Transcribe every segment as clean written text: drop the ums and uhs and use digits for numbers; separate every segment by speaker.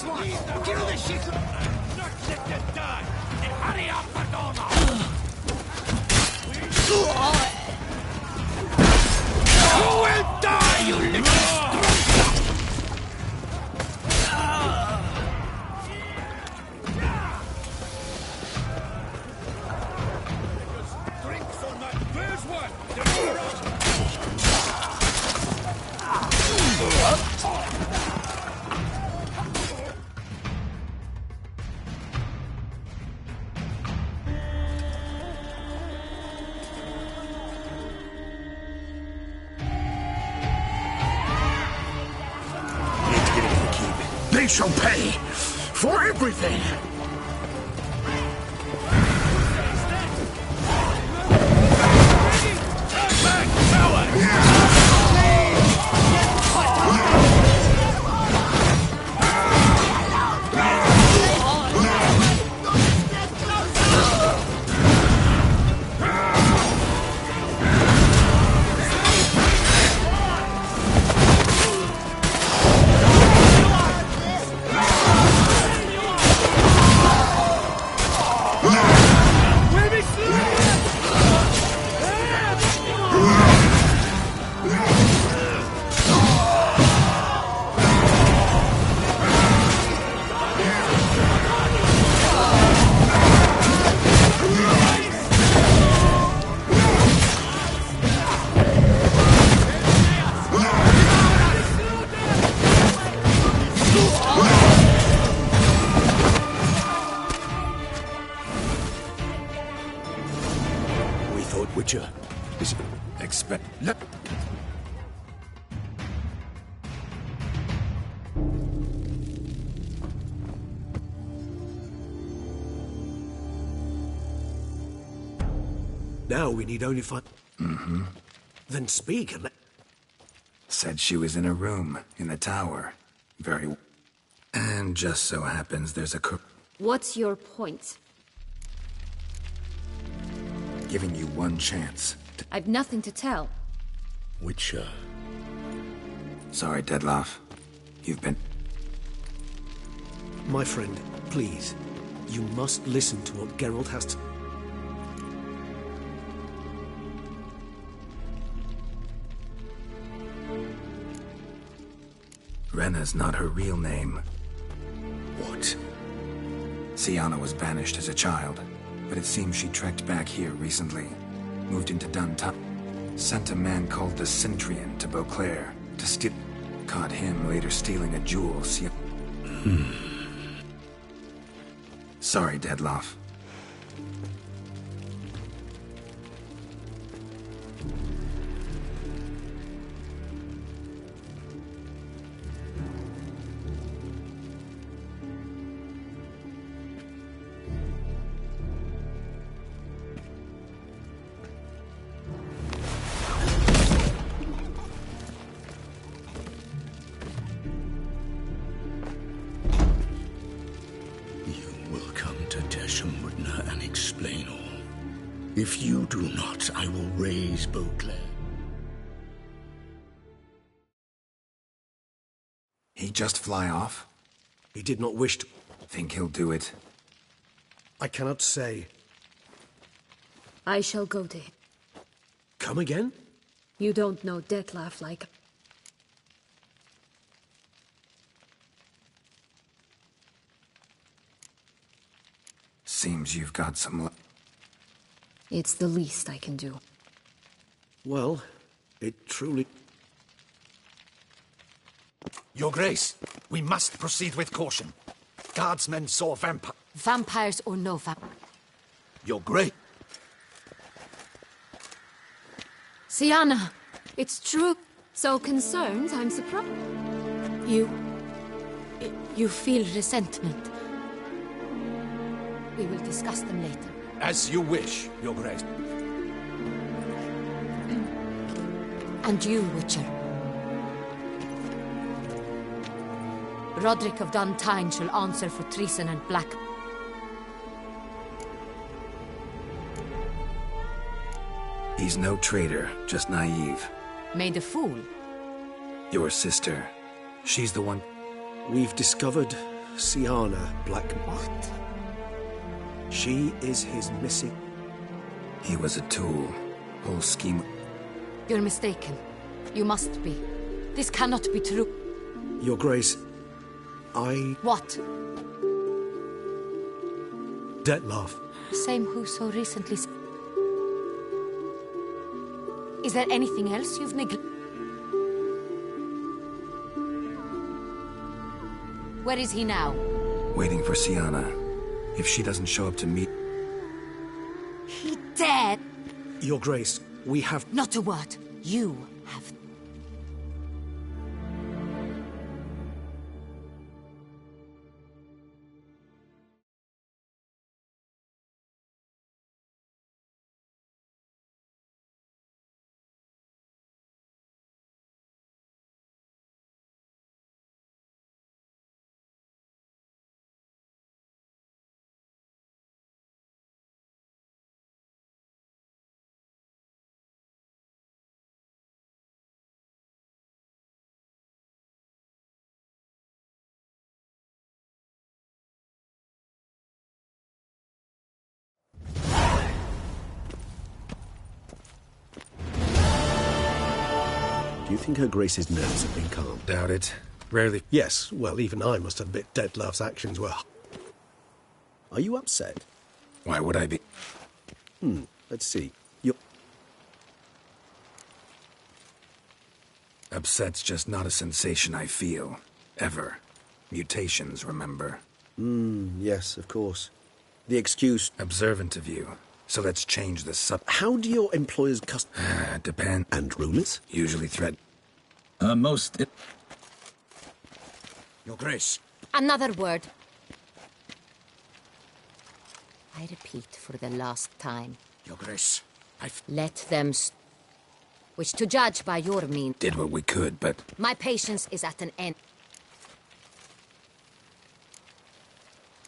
Speaker 1: Nice one! Get on the shit! Not let them die! Hurry up, Madonna! You will die, you little Drinks on that. There's one!
Speaker 2: They shall pay for everything!
Speaker 1: Witcher is expect. Now we need only find.
Speaker 2: Mm-hmm.
Speaker 1: Then speak and let.
Speaker 2: Said she was in a room in the tower. Very. And just so happens there's a cook.
Speaker 3: What's your point?
Speaker 2: Giving you one chance.
Speaker 3: I've nothing to tell.
Speaker 1: Witcher.
Speaker 2: Sorry, Dettlaff. You've been...
Speaker 1: My friend, please. You must listen to what Geralt has to...
Speaker 2: Renna's not her real name.
Speaker 1: What?
Speaker 2: Syanna was banished as a child, but it seems she trekked back here recently. Moved into Duntop. Sent a man called the Centrian to Beauclair to steal... Caught him later stealing a jewel. Sorry, Dettlaff.
Speaker 1: If you do not, I will raise Beauclair.
Speaker 2: He just fly off?
Speaker 1: He did not wish to.
Speaker 2: Think he'll do it?
Speaker 1: I cannot say.
Speaker 3: I shall go to him.
Speaker 1: Come again?
Speaker 3: You don't know Dettlaff like...
Speaker 2: Seems you've got some...
Speaker 3: It's the least I can do.
Speaker 1: Well, it truly...
Speaker 4: Your Grace, we must proceed with caution. Guardsmen saw
Speaker 3: Vampires or no vampires?
Speaker 4: Your Grace...
Speaker 3: Syanna, it's true. So concerned, I'm surprised. You feel resentment. We will discuss them later.
Speaker 4: As you wish, Your Grace.
Speaker 3: And you, Witcher. Roderick of Duntine shall answer for treason and black...
Speaker 2: He's no traitor, just naive.
Speaker 3: Made a fool.
Speaker 2: Your sister. She's the one...
Speaker 1: We've discovered
Speaker 5: Sienna Black.
Speaker 3: What?
Speaker 5: She is his missing...
Speaker 2: He was a tool. Whole scheme...
Speaker 3: You're mistaken. You must be. This cannot be true.
Speaker 5: Your Grace, I...
Speaker 3: What?
Speaker 5: Detlef.
Speaker 3: The same who so recently... Is there anything else you've neglected? Where is he now?
Speaker 2: Waiting for Sienna. If she doesn't show up to meet...
Speaker 3: He dead?
Speaker 5: Your Grace, we have...
Speaker 3: Not a word. You have...
Speaker 5: Do you think Her Grace's nerves have been calmed?
Speaker 2: Doubt it. Rarely...
Speaker 5: Yes, well, even I must admit Detlef's actions were... Are you upset?
Speaker 2: Why would I be?
Speaker 5: Let's see. You're...
Speaker 2: Upset's just not a sensation I feel. Ever. Mutations, remember?
Speaker 5: Yes, of course. The excuse...
Speaker 2: Observant of you. So let's change the
Speaker 5: How do your employers
Speaker 2: depend.
Speaker 5: And rulers?
Speaker 2: Usually threat...
Speaker 4: Your Grace.
Speaker 3: Another word. I repeat for the last time.
Speaker 4: Your Grace.
Speaker 3: Let them... Which, to judge by your means...
Speaker 2: Did what we could, but...
Speaker 3: My patience is at an end.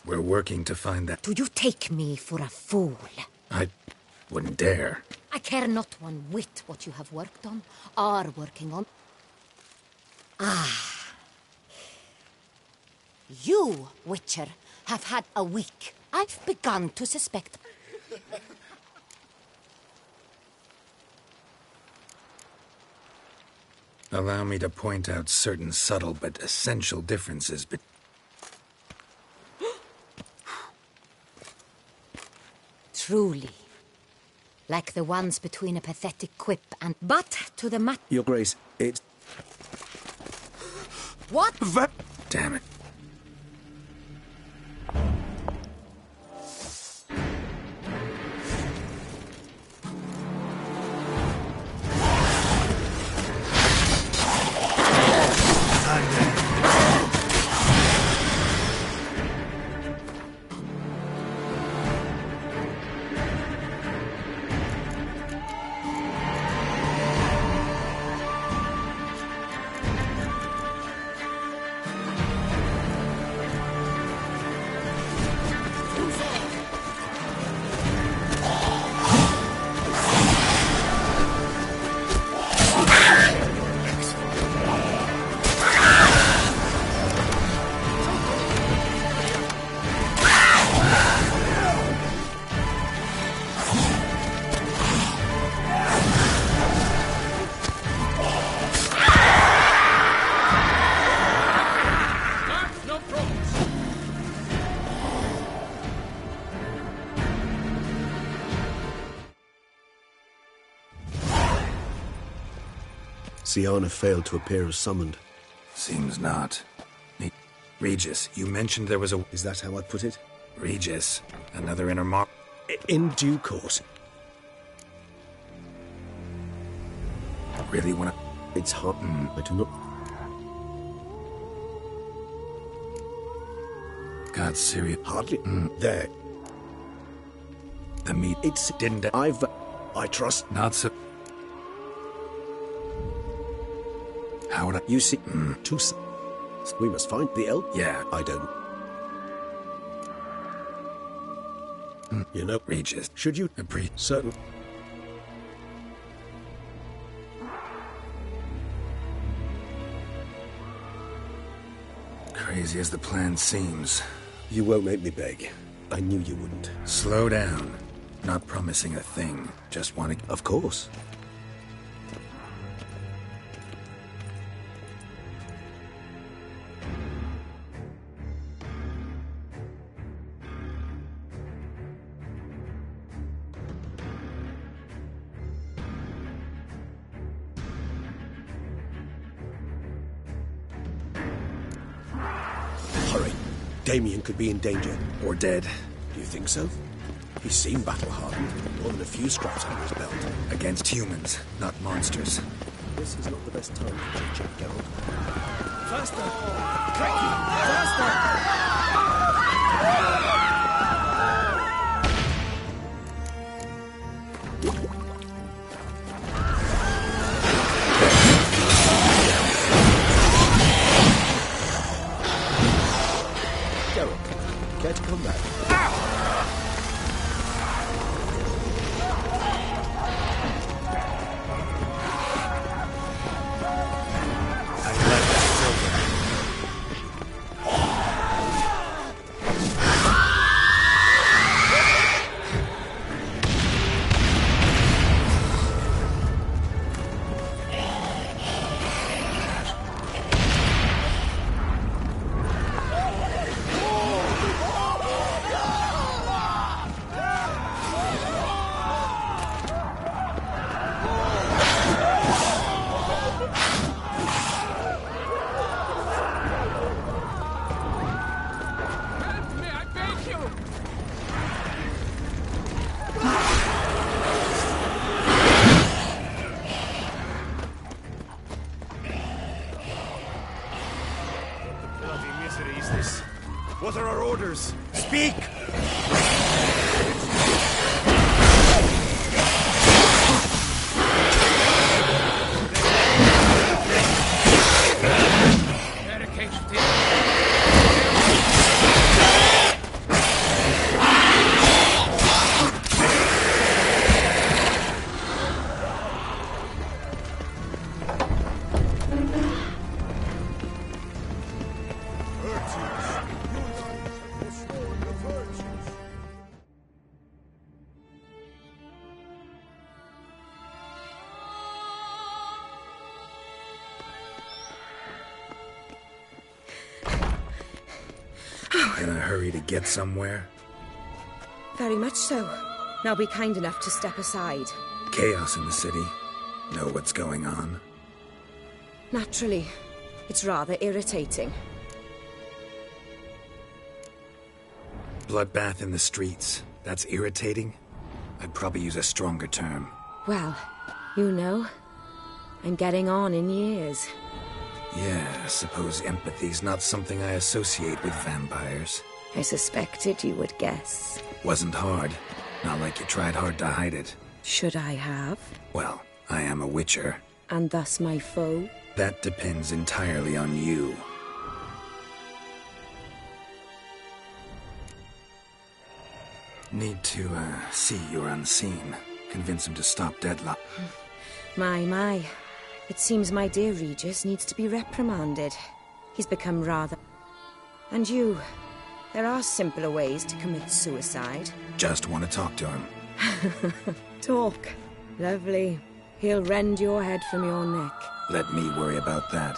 Speaker 2: We're working to find that...
Speaker 3: Do you take me for a fool?
Speaker 2: I wouldn't dare.
Speaker 3: I care not one whit what you have worked on, are working on. You, Witcher, have had a week. I've begun to suspect...
Speaker 2: Allow me to point out certain subtle but essential differences but
Speaker 3: Truly. Like the ones between a pathetic quip and... But to the mat...
Speaker 5: Your Grace, it's...
Speaker 3: What?
Speaker 2: Damn it.
Speaker 5: Sienna failed to appear as summoned.
Speaker 2: Seems not. Regis, you mentioned there was a...
Speaker 5: Is that how I put it?
Speaker 2: Regis, another inner mark...
Speaker 5: In due course.
Speaker 2: Really wanna...
Speaker 5: It's hard. I do not...
Speaker 2: God, serious.
Speaker 5: Hardly. There.
Speaker 2: The meat...
Speaker 5: It's...
Speaker 2: Didn't...
Speaker 5: I trust...
Speaker 2: Not so... How would I...
Speaker 5: You see... We must find the elk.
Speaker 2: Yeah.
Speaker 5: I don't... You know...
Speaker 2: Regis.
Speaker 5: Should you... Certain...
Speaker 2: Crazy as the plan seems.
Speaker 5: You won't make me beg. I knew you wouldn't.
Speaker 2: Slow down. Not promising a thing. Just want to...
Speaker 5: Of course. Hurry. Damien could be in danger.
Speaker 2: Or dead.
Speaker 5: Do you think so? He seemed battle-hardened. More than a few scraps under his belt.
Speaker 2: Against humans, not monsters.
Speaker 5: This is not the best time for chit-chat, Geralt.
Speaker 1: Faster! Cranky! Faster!
Speaker 5: Geralt, care to come back?
Speaker 1: What are our orders? Speak!
Speaker 2: In a hurry to get somewhere?
Speaker 6: Very much so. Now be kind enough to step aside.
Speaker 2: Chaos in the city. Know what's going on?
Speaker 6: Naturally. It's rather irritating.
Speaker 2: Bloodbath in the streets. That's irritating? I'd probably use a stronger term.
Speaker 6: Well, you know, I'm getting on in years.
Speaker 2: Yeah, I suppose empathy's not something I associate with vampires.
Speaker 6: I suspected you would guess.
Speaker 2: Wasn't hard. Not like you tried hard to hide it.
Speaker 6: Should I have?
Speaker 2: Well, I am a witcher.
Speaker 6: And thus my foe?
Speaker 2: That depends entirely on you. Need to, see you're unseen. Convince him to stop Deadlock.
Speaker 6: My. It seems my dear Regis needs to be reprimanded. He's become rather... And you. There are simpler ways to commit suicide.
Speaker 2: Just want to talk to him.
Speaker 6: Talk. Lovely. He'll rend your head from your neck.
Speaker 2: Let me worry about that.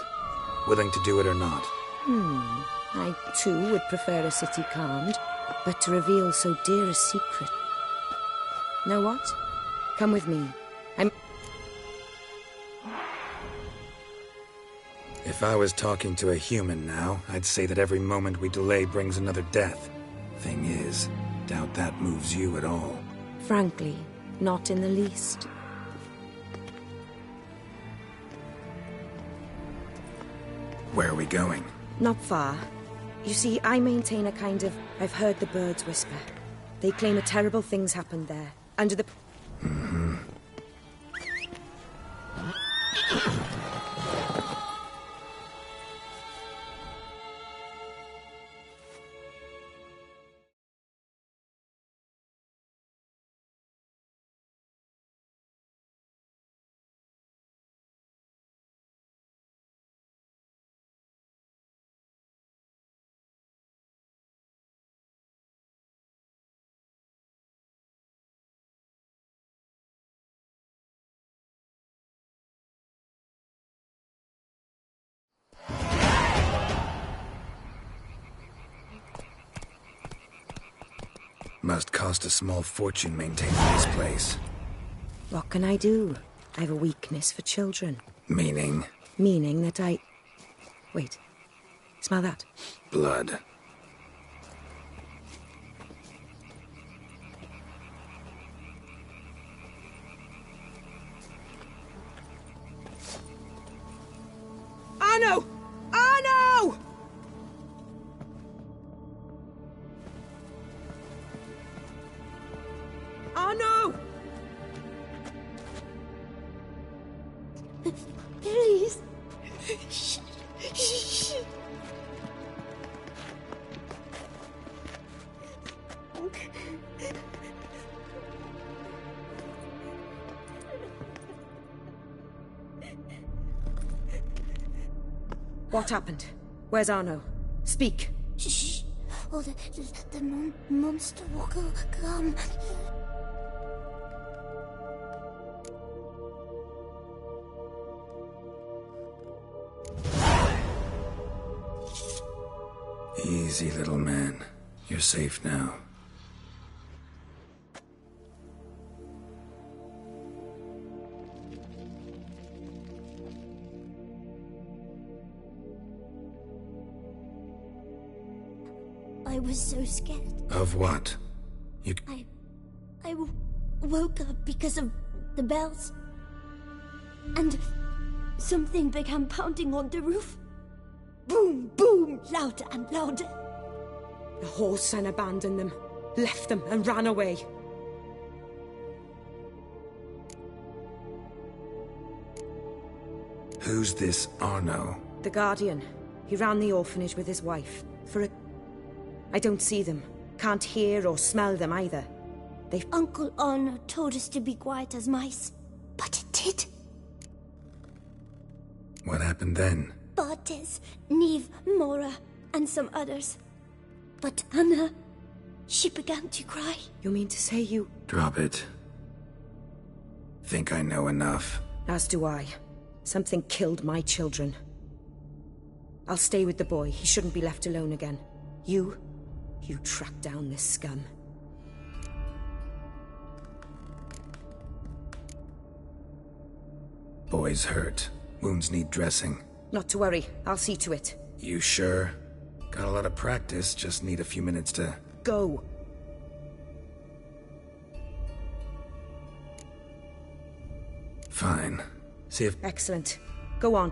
Speaker 2: Willing to do it or not?
Speaker 6: I, too, would prefer a city calmed, but to reveal so dear a secret. Know what? Come with me.
Speaker 2: If I was talking to a human now, I'd say that every moment we delay brings another death. Thing is, doubt that moves you at all.
Speaker 6: Frankly, not in the least.
Speaker 2: Where are we going?
Speaker 6: Not far. You see, I maintain a kind of... I've heard the birds whisper. They claim a terrible thing's happened there, under the...
Speaker 2: Must cost a small fortune maintaining this place.
Speaker 6: What can I do? I have a weakness for children.
Speaker 2: Meaning?
Speaker 6: Meaning that I... Wait. Smell that?
Speaker 2: Blood.
Speaker 6: Arno! Arno! Arno!
Speaker 3: Please. Shh.
Speaker 6: What happened? Where's Arno? Speak.
Speaker 3: Shh. Oh, the monster will come.
Speaker 2: Easy, little man. You're safe now.
Speaker 3: I was so scared.
Speaker 2: Of what?
Speaker 3: I woke up because of the bells. And something began pounding on the roof. Boom, boom, louder and louder.
Speaker 6: The whoreson abandoned them, left them and ran away.
Speaker 2: Who's this Arno?
Speaker 6: The Guardian. He ran the orphanage with his wife. I don't see them. Can't hear or smell them either.
Speaker 3: Uncle Arno told us to be quiet as mice. But it did.
Speaker 2: What happened then?
Speaker 3: Bartes, Neve, Mora, and some others. But Anna, she began to cry.
Speaker 6: You mean to say you...
Speaker 2: Drop it. Think I know enough.
Speaker 6: As do I. Something killed my children. I'll stay with the boy. He shouldn't be left alone again. You track down this scum.
Speaker 2: Boy's hurt. Wounds need dressing.
Speaker 6: Not to worry. I'll see to it.
Speaker 2: You sure? Got a lot of practice, just need a few minutes to...
Speaker 6: Go.
Speaker 2: Fine. See if...
Speaker 6: Excellent. Go on.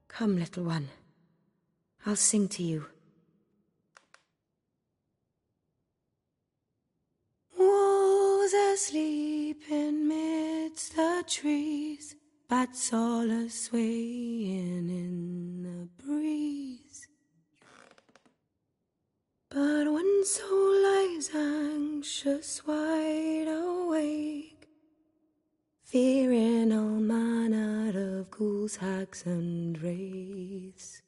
Speaker 6: Come, little one. I'll sing to you. Wolves asleep in midst the trees, bats all a-swaying in the breeze. But one soul lies anxious, wide awake, fearing all manner of ghouls, hags, and wraiths.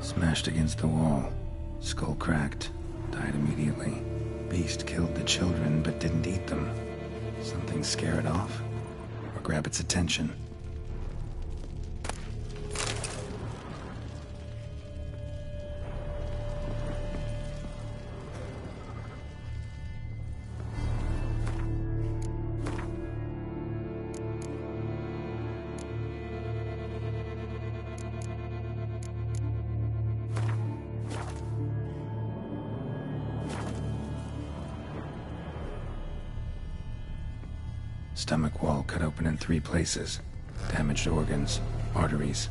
Speaker 2: Smashed against the wall. Skull cracked. Died immediately. Beast killed the children, but didn't eat them. Something scare it off? Or grab its attention? Stomach wall cut open in 3 places. Damaged organs, arteries.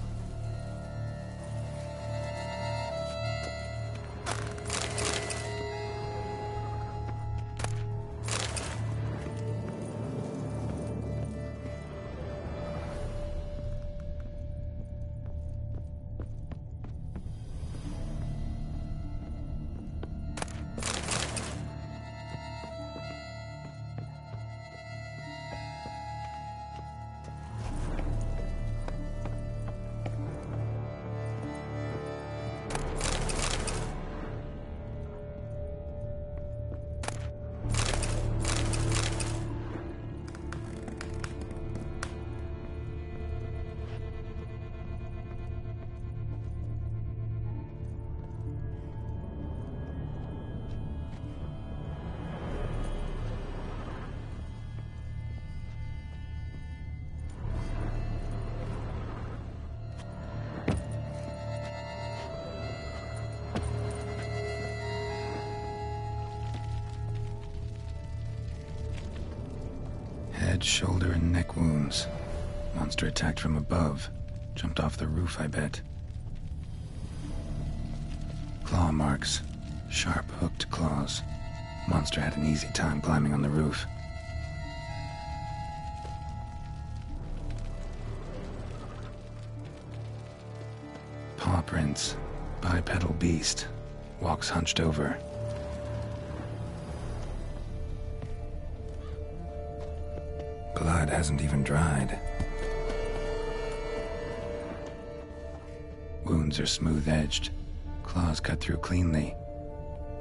Speaker 2: Head, shoulder, and neck wounds. Monster attacked from above. Jumped off the roof, I bet. Claw marks. Sharp, hooked claws. Monster had an easy time climbing on the roof. Paw prints. Bipedal beast. Walks hunched over. Blood hasn't even dried. Wounds are smooth-edged. Claws cut through cleanly.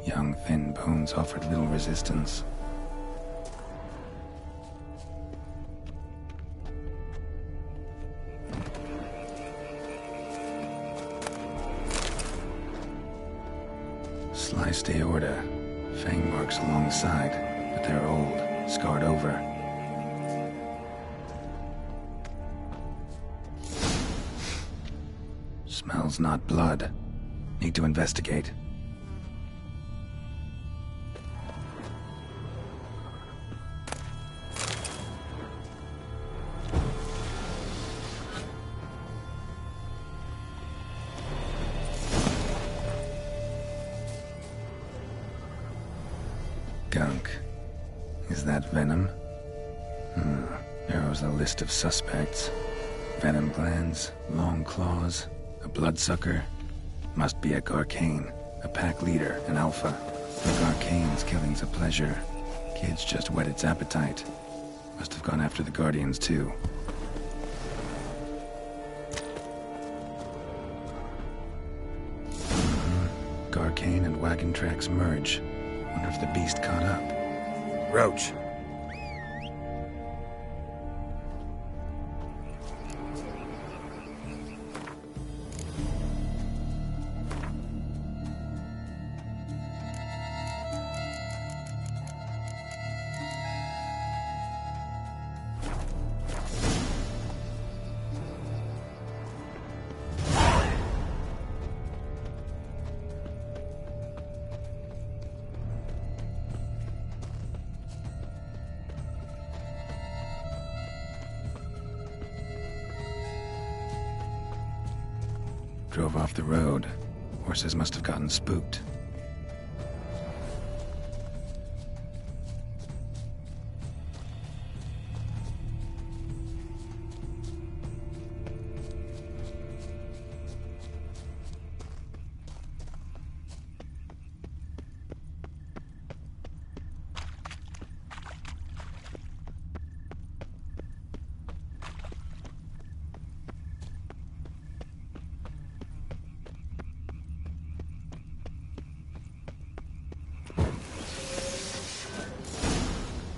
Speaker 2: Young, thin bones offered little resistance. Sliced aorta. Fang marks along the side, but they're old, scarred over. Smells not blood. Need to investigate. Gunk. Is that venom? Narrows the list of suspects. Venom glands, long claws, a bloodsucker. Must be a Garcane, a pack leader, an alpha. For Garcane's killing's a pleasure. Kid's just whet its appetite. Must have gone after the Guardians too. Garcane and wagon tracks merge. Wonder if the beast caught up. Roach. Drove off the road. Horses must have gotten spooked.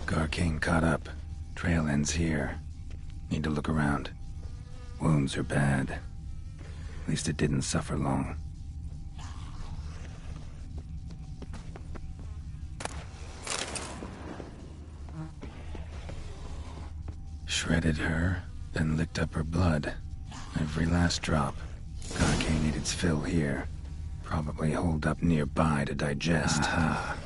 Speaker 2: Garcane caught up. Trail ends here. Need to look around. Wounds are bad. At least it didn't suffer long. Shredded her, then licked up her blood. Every last drop. Garcane ate its fill here. Probably holed up nearby to digest. Aha.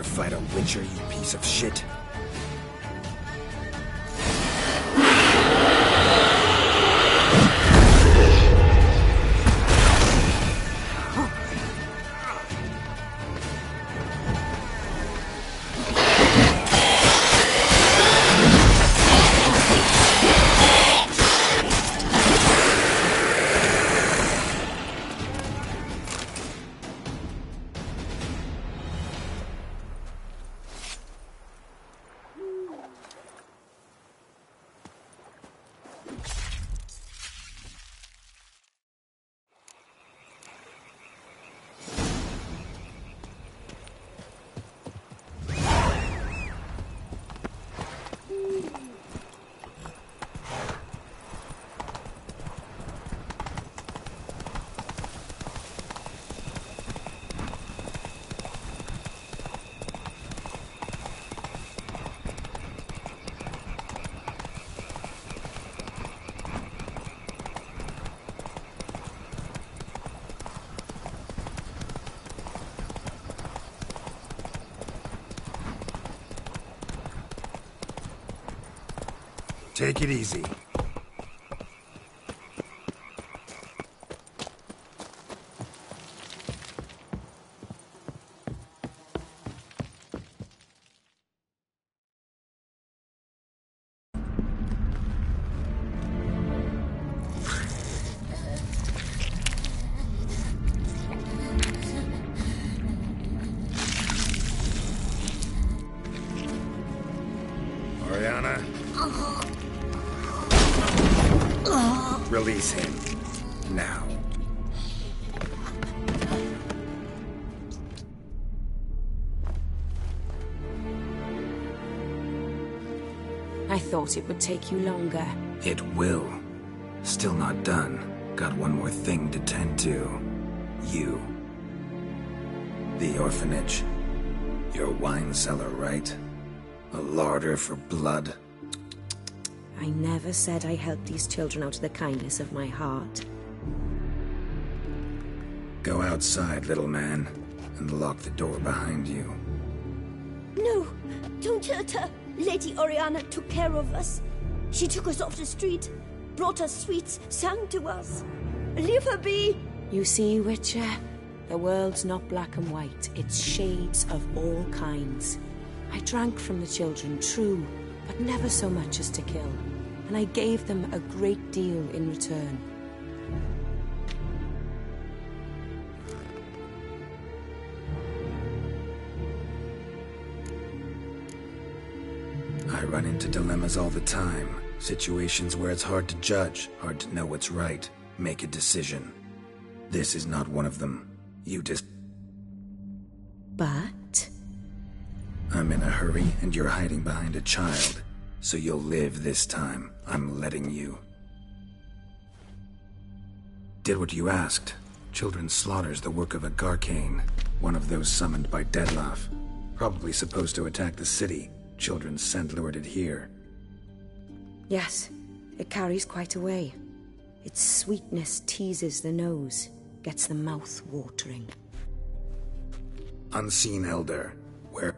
Speaker 2: Fight a Witcher, you piece of shit. Take it easy. Oriana? Release him. Now.
Speaker 6: I thought it would take you longer.
Speaker 2: It will. Still not done. Got one more thing to tend to. You. The orphanage. Your wine cellar, right? A larder for blood.
Speaker 6: I never said I helped these children out of the kindness of my heart.
Speaker 2: Go outside, little man, and lock the door behind you.
Speaker 3: No, don't hurt her. Lady Oriana took care of us. She took us off the street, brought us sweets, sang to us. Leave her be.
Speaker 6: You see, Witcher? The world's not black and white. It's shades of all kinds. I drank from the children, true, but never so much as to kill. And I gave them a great deal in return.
Speaker 2: I run into dilemmas all the time. Situations where it's hard to judge, hard to know what's right, make a decision. This is not one of them. You just...
Speaker 6: But...
Speaker 2: I'm in a hurry, and you're hiding behind a child. So you'll live this time. I'm letting you. Did what you asked. Children's slaughter's the work of a Garcane, one of those summoned by Dettlaff. Probably supposed to attack the city. Children's scent lured it here.
Speaker 6: Yes, it carries quite a way. Its sweetness teases the nose, gets the mouth watering.
Speaker 2: Unseen Elder. Where?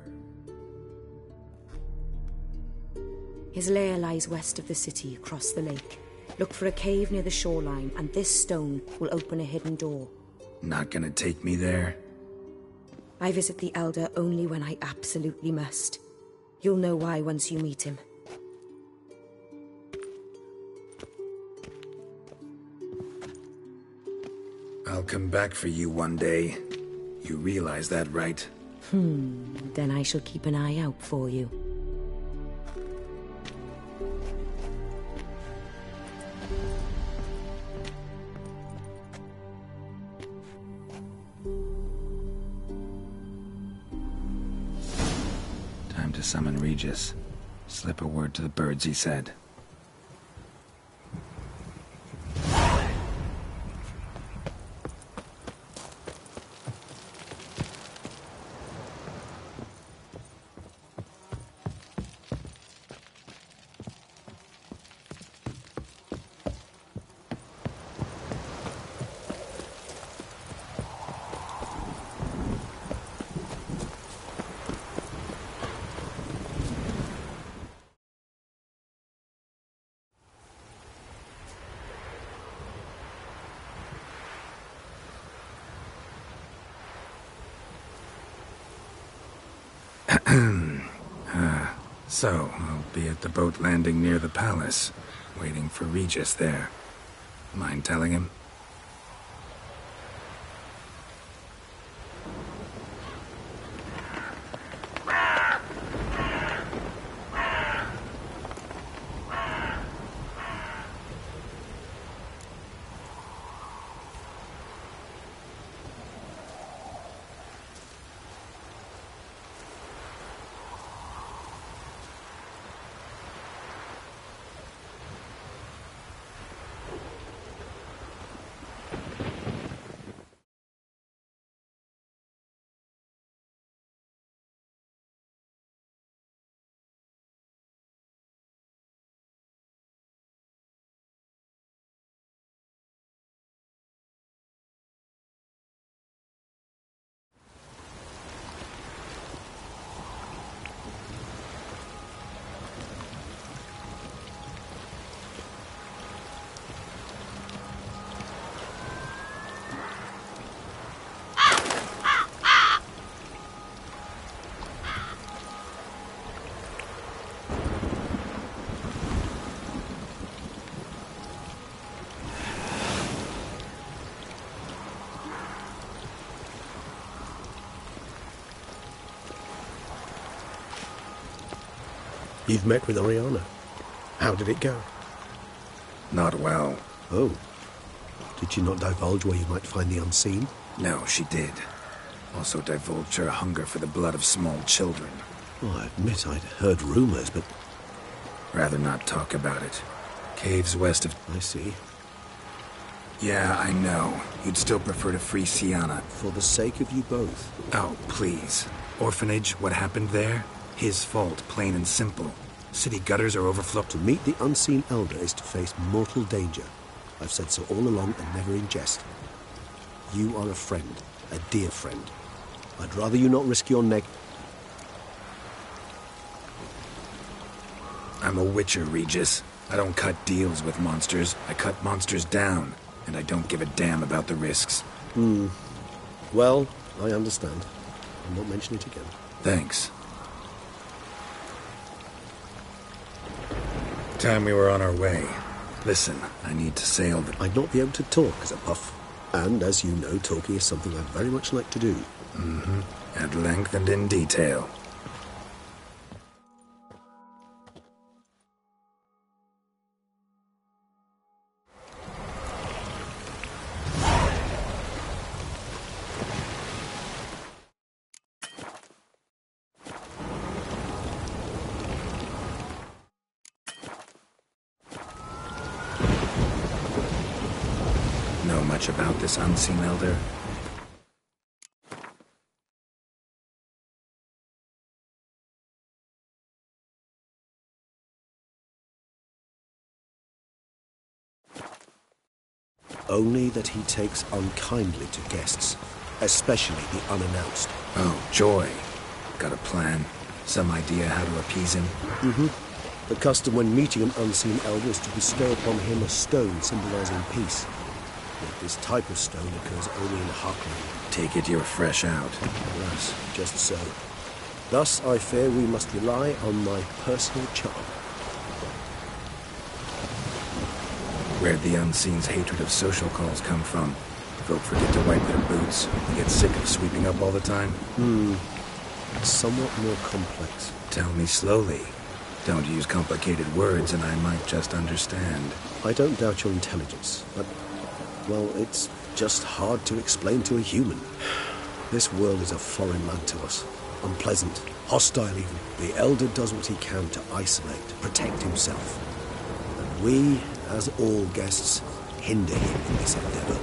Speaker 6: His lair lies west of the city, across the lake. Look for a cave near the shoreline, and this stone will open a hidden door.
Speaker 2: Not gonna take me there?
Speaker 6: I visit the Elder only when I absolutely must. You'll know why once you meet him.
Speaker 2: I'll come back for you one day. You realize that, right?
Speaker 6: Then I shall keep an eye out for you.
Speaker 2: Time to summon Regis. Slip a word to the birds, he said. So, I'll be at the boat landing near the palace, waiting for Regis there. Mind telling him?
Speaker 5: You've met with Oriana. How did it go?
Speaker 2: Not well.
Speaker 5: Oh. Did she not divulge where you might find the unseen?
Speaker 2: No, she did. Also divulged her hunger for the blood of small children.
Speaker 5: Well, I admit I'd heard rumors, but...
Speaker 2: Rather not talk about it. Caves west of...
Speaker 5: I see.
Speaker 2: Yeah, I know. You'd still prefer to free Sienna.
Speaker 5: For the sake of you both.
Speaker 2: Oh, please. Orphanage, what happened there? His fault, plain and simple. City gutters are overflowed.
Speaker 5: To meet the unseen elder is to face mortal danger. I've said so all along and never in jest. You are a friend, a dear friend. I'd rather you not risk your neck.
Speaker 2: I'm a witcher, Regis. I don't cut deals with monsters. I cut monsters down. And I don't give a damn about the risks.
Speaker 5: Well, I understand. I won't mention it again.
Speaker 2: Thanks. Time we were on our way. Listen, I need to sail the...
Speaker 5: I'd not be able to talk as a puff. And, as you know, talking is something I'd very much like to do.
Speaker 2: At length and in detail. Know much about this unseen elder?
Speaker 5: Only that he takes unkindly to guests, especially the unannounced.
Speaker 2: Oh, Joy. Got a plan? Some idea how to appease him?
Speaker 5: The custom when meeting an unseen elder is to bestow upon him a stone symbolizing peace. Yet this type of stone occurs only in Heartland.
Speaker 2: Take it you're fresh out.
Speaker 5: Alas, just so. Thus, I fear we must rely on my personal charm.
Speaker 2: Where'd the unseen's hatred of social calls come from? Folk forget to wipe their boots. They get sick of sweeping up all the time.
Speaker 5: Somewhat more complex.
Speaker 2: Tell me slowly. Don't use complicated words and I might just understand.
Speaker 5: I don't doubt your intelligence, but, well, it's just hard to explain to a human. This world is a foreign land to us. Unpleasant, hostile even. The Elder does what he can to isolate, to protect himself. And we, as all guests, hinder him in this endeavor.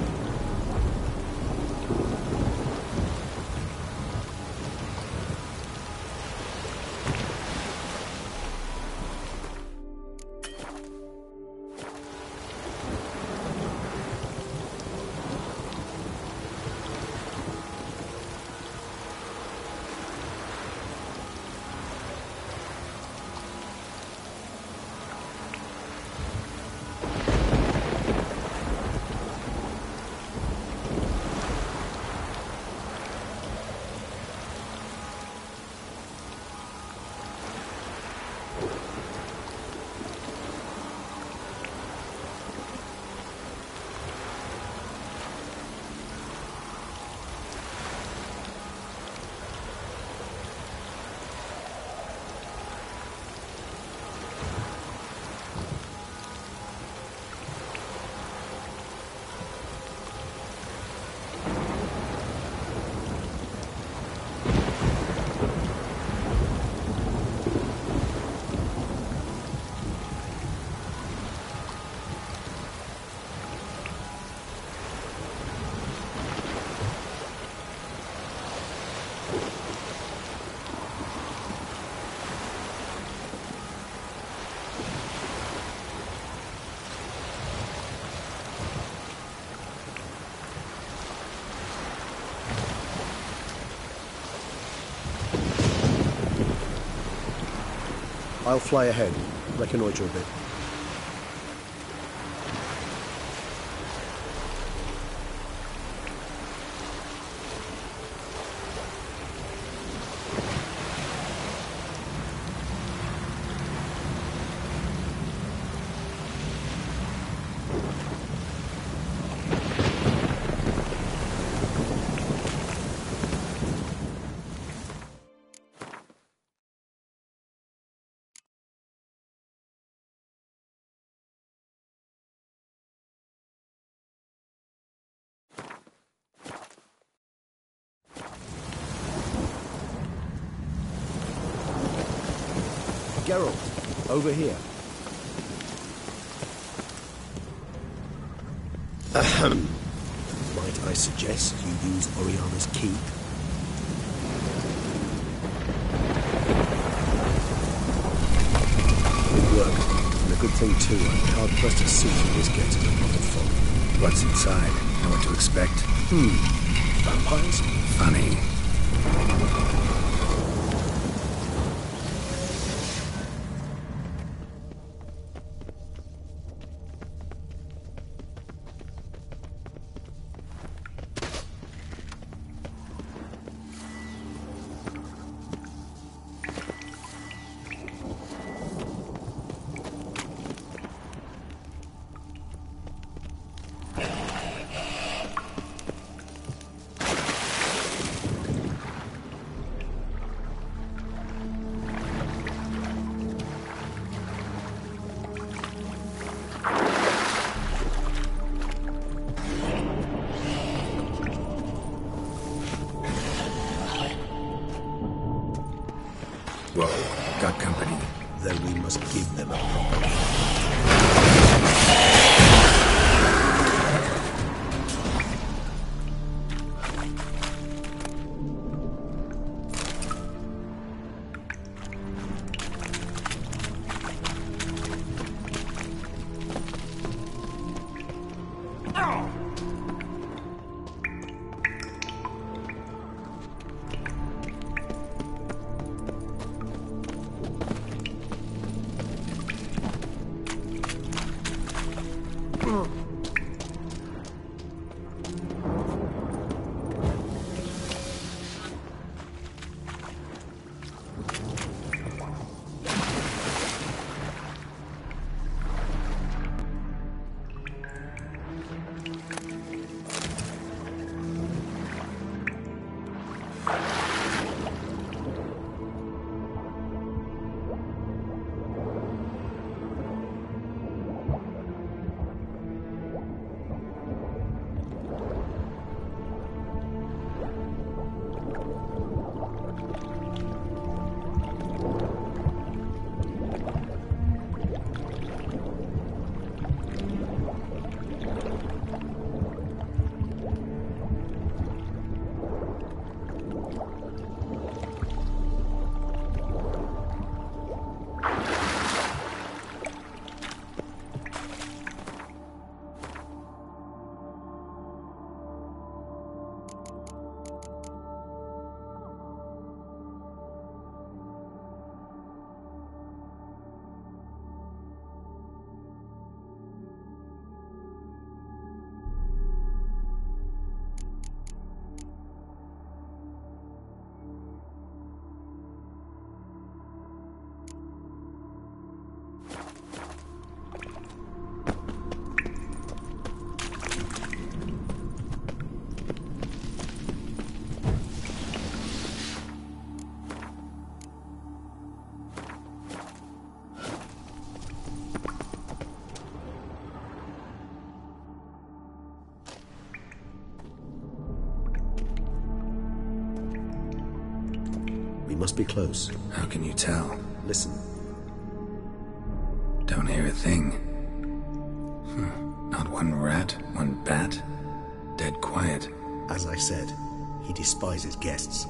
Speaker 5: I'll fly ahead, reconnoitre a bit. Geralt, over here. Ahem. Might I suggest you use Oriana's key? It worked. And a good thing too. I'm hard-pressed to see who this gets in a lot of fun.
Speaker 2: What's inside? Know what to expect?
Speaker 5: Vampires?
Speaker 2: Funny. Whoa, got company.
Speaker 5: Then we must give them a proper... Must be close.
Speaker 2: How can you tell?
Speaker 5: Listen.
Speaker 2: Don't hear a thing. Not one rat, one bat. Dead quiet.
Speaker 5: As I said, he despises guests.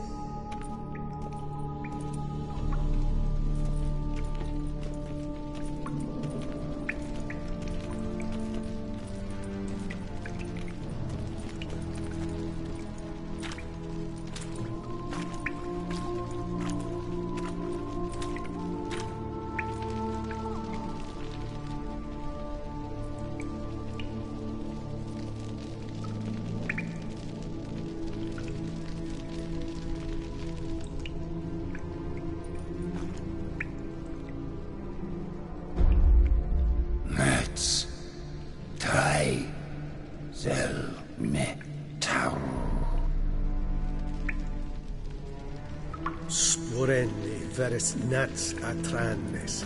Speaker 7: Sporenni veres nats atrannes,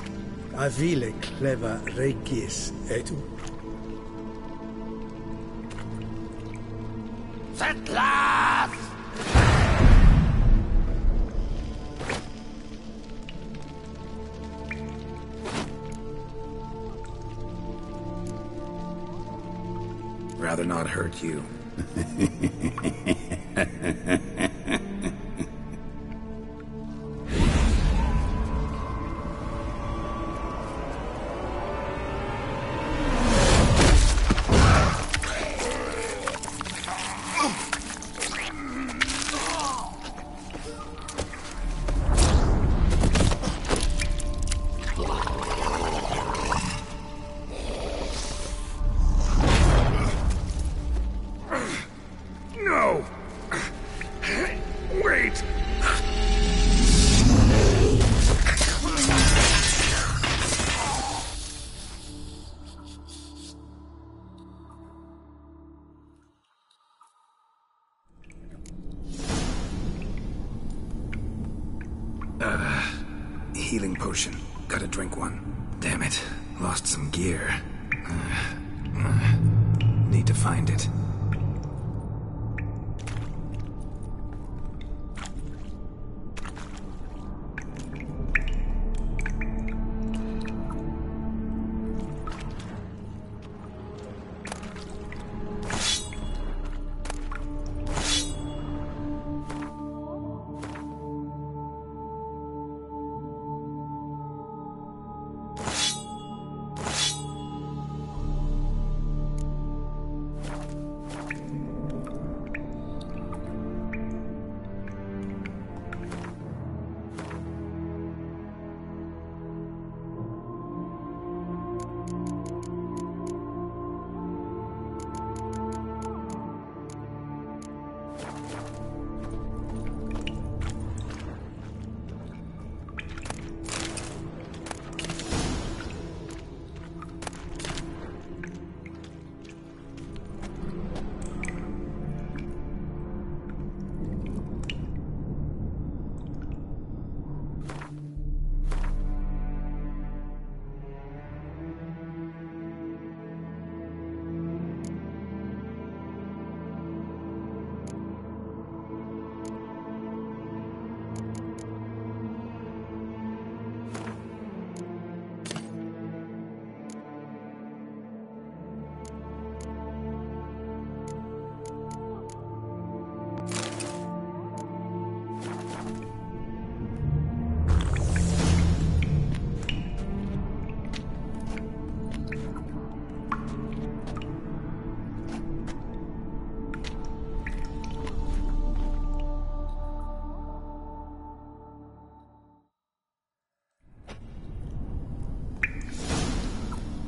Speaker 7: avile cleva regis etu.
Speaker 1: Settlers!
Speaker 2: rather not hurt you.
Speaker 1: No! Wait!
Speaker 2: Healing potion. Gotta drink one. Damn it. Lost some gear. Need to find it.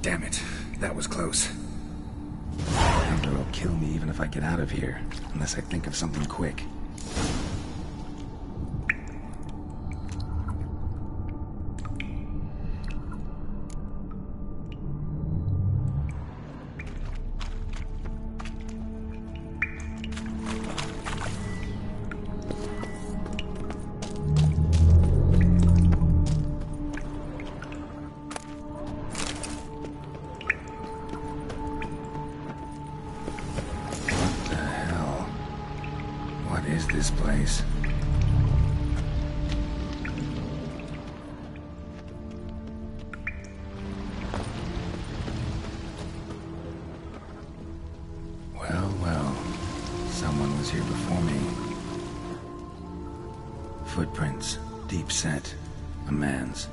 Speaker 2: Damn it. That was close. Hunter will kill me even if I get out of here, unless I think of something quick. This place. Well, someone was here before me. Footprints, deep set, a man's.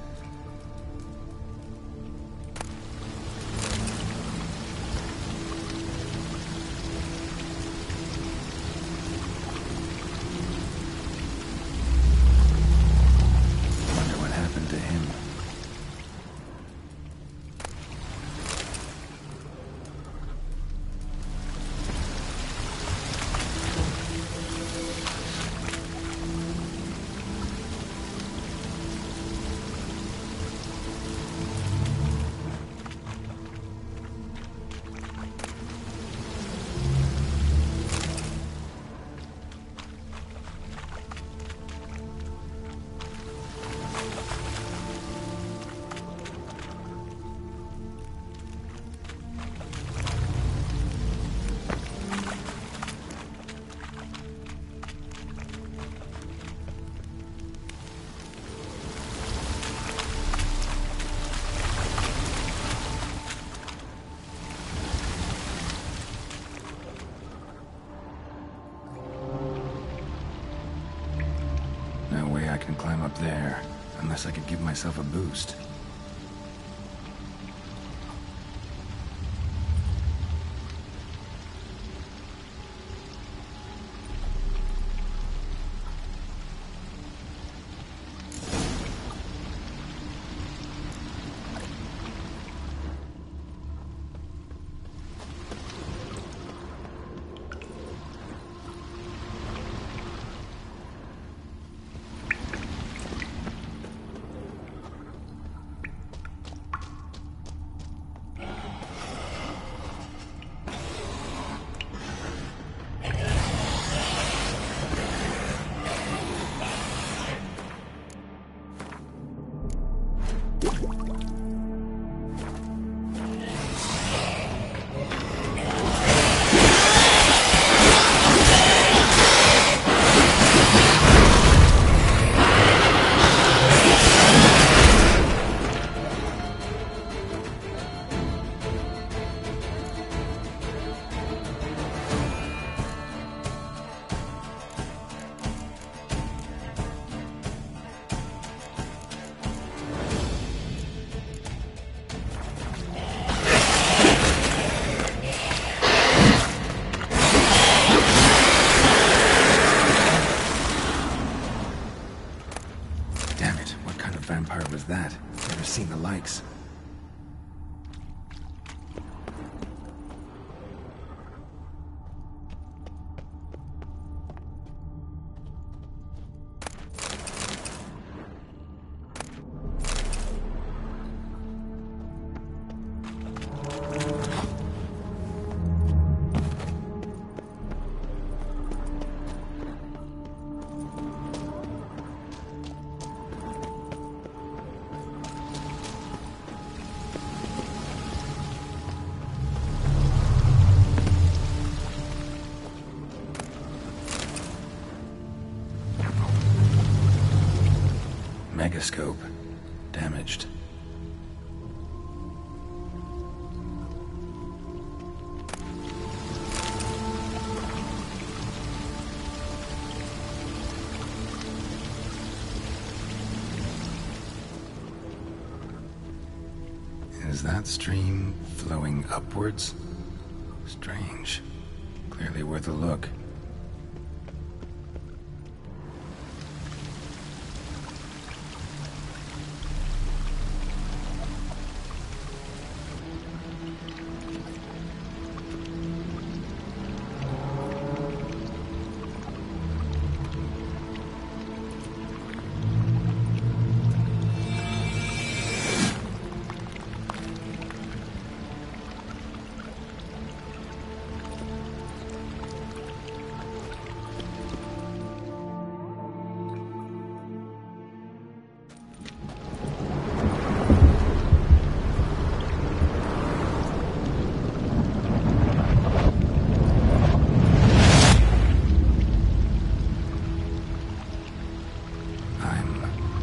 Speaker 2: from up there, unless I could give myself a boost. Was that? Never seen the likes. Megascope. Damaged. Is that stream flowing upwards? Strange. Clearly worth a look.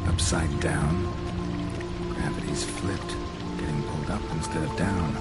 Speaker 2: Upside down. Gravity's flipped, getting pulled up instead of down.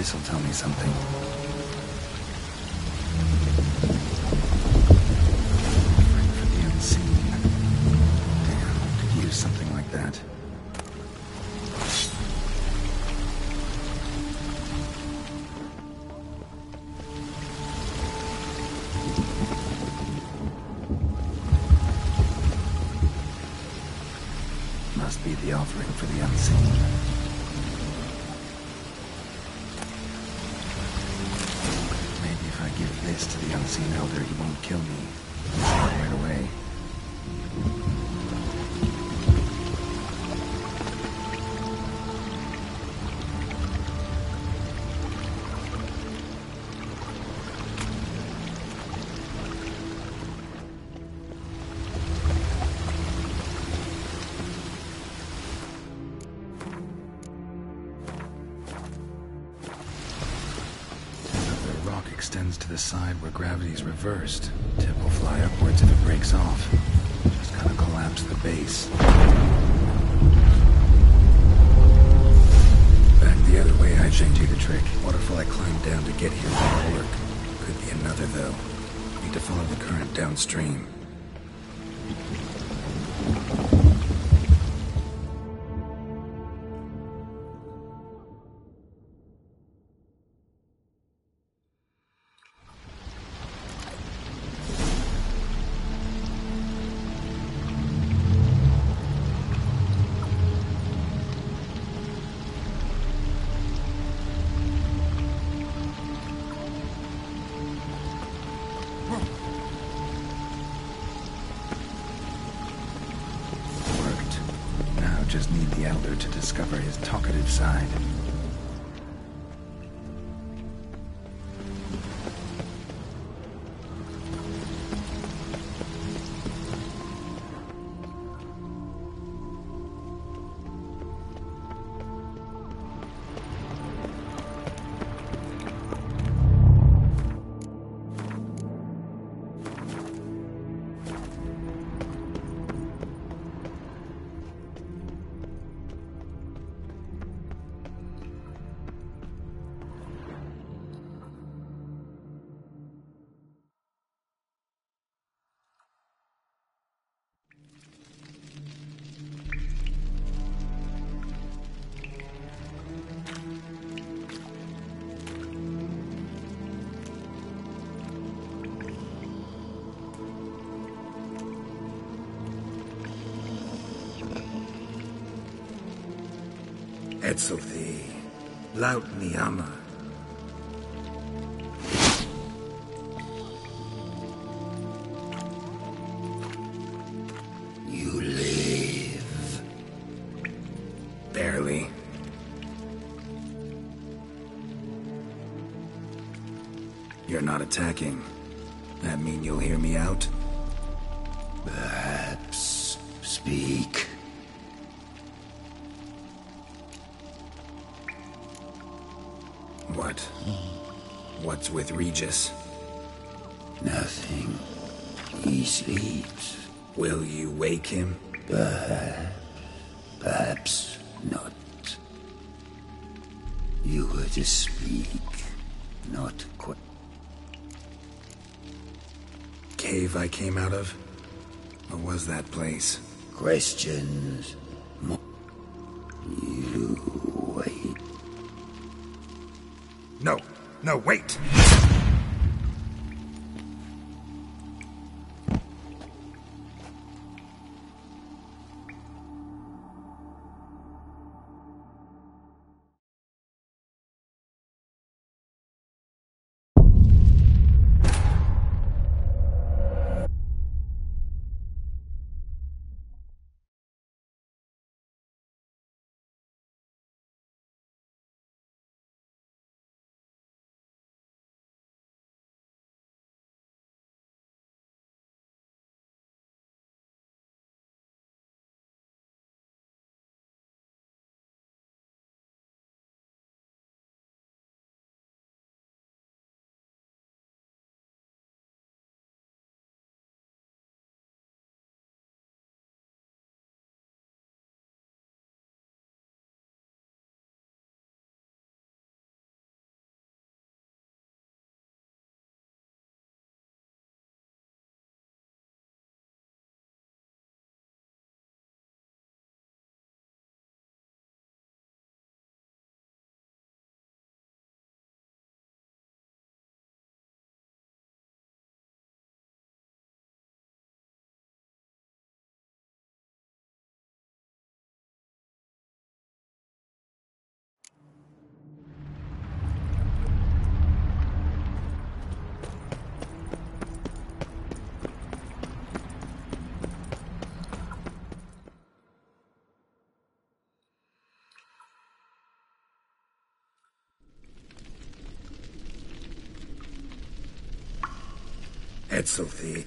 Speaker 2: This'll tell me something. For the unseen. Damn, could use something like that. Must be the offering for the unseen. Maybe if I give this to the unseen elder, he won't kill me right away. Extends to the side where gravity's reversed. Tip will fly upwards if it breaks off. Just gotta collapse the base. Back the other way, I changed you the trick. Waterfall I climbed down to get here won't work. Could be another, though. Need to follow the current downstream. Just need the elder to discover his talkative side. Etzelthi, laut Niama. You live. Barely. You're not attacking. That mean you'll hear me out? Perhaps. Speak. What? What's with Regis? Nothing. He sleeps. Will you wake him? Perhaps not. You were to speak, not quite. Cave I came out of? What was that place? Questions. You wait. No, wait! Etzelthy.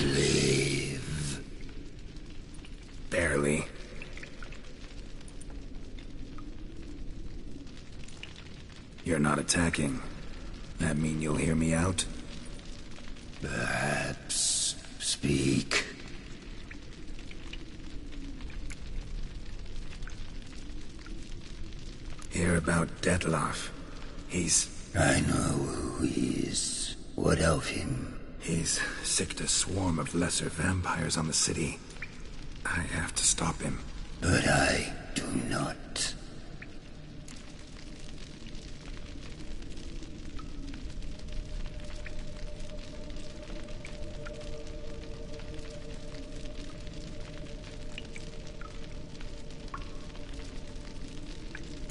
Speaker 8: Live.
Speaker 2: Barely. You're not attacking. That mean you'll hear me out?
Speaker 8: Perhaps. Speak.
Speaker 2: Hear about Detloff.
Speaker 8: I know who he is. What of him?
Speaker 2: He's sicked a swarm of lesser vampires on the city. I have to stop him.
Speaker 8: But I do not.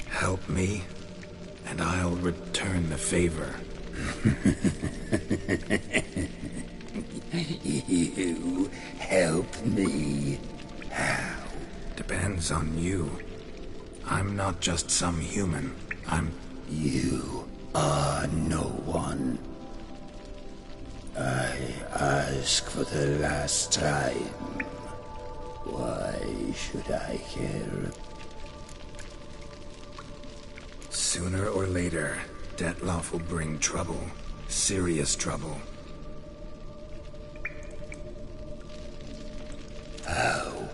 Speaker 2: Help me, and I'll return the favor.
Speaker 8: You help me? How?
Speaker 2: Depends on you. I'm not just some human.
Speaker 8: You are no one. I ask for the last time. Why should I care?
Speaker 2: Sooner or later, Detloff will bring trouble. Serious trouble.
Speaker 8: How?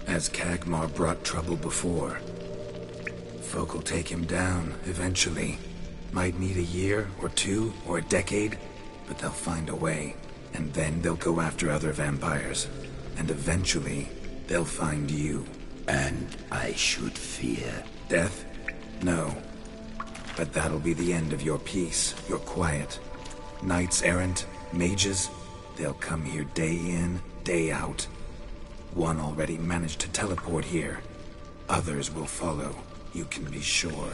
Speaker 2: As Kagmar brought trouble before. Folk will take him down, eventually. Might need a year, or two, or a decade, but they'll find a way. And then they'll go after other vampires. And eventually, they'll find you.
Speaker 8: And I should fear
Speaker 2: death? No. But that'll be the end of your peace, your quiet. Knights errant, mages, they'll come here day in, day out. One already managed to teleport here. Others will follow, you can be sure.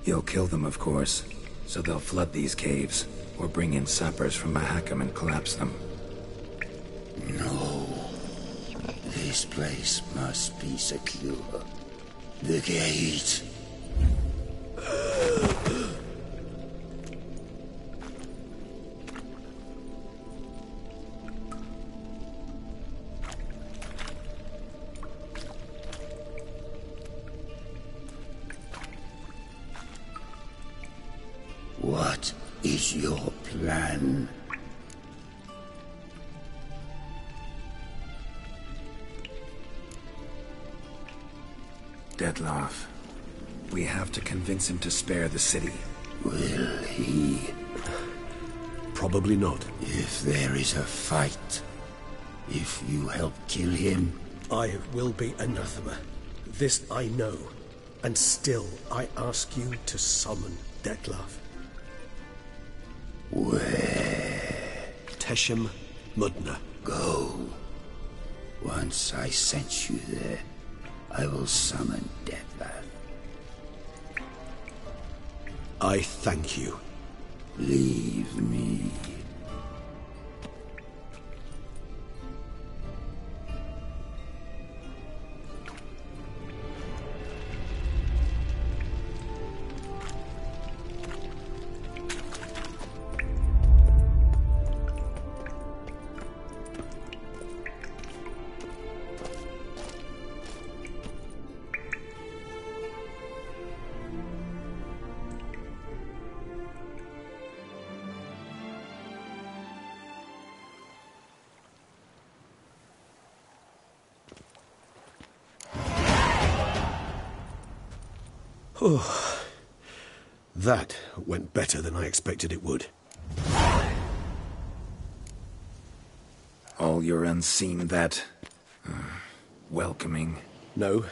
Speaker 2: You'll kill them, of course, so they'll flood these caves, or bring in sappers from Mahakam and collapse them.
Speaker 8: No. This place must be secure. The gate. What is your plan?
Speaker 2: Detloff. We have to convince him to spare the city.
Speaker 8: Will he?
Speaker 5: Probably not.
Speaker 8: If there is a fight, if you help kill him,
Speaker 7: I will be anathema. This I know. And still, I ask you to summon Detloff.
Speaker 8: Where?
Speaker 5: Teshem Mudna.
Speaker 8: Go. Once I sent you there, I will summon Detloff.
Speaker 5: I thank you.
Speaker 8: Leave me.
Speaker 5: Oh, that went better than I expected it would.
Speaker 2: All your unseen that... welcoming.
Speaker 5: No,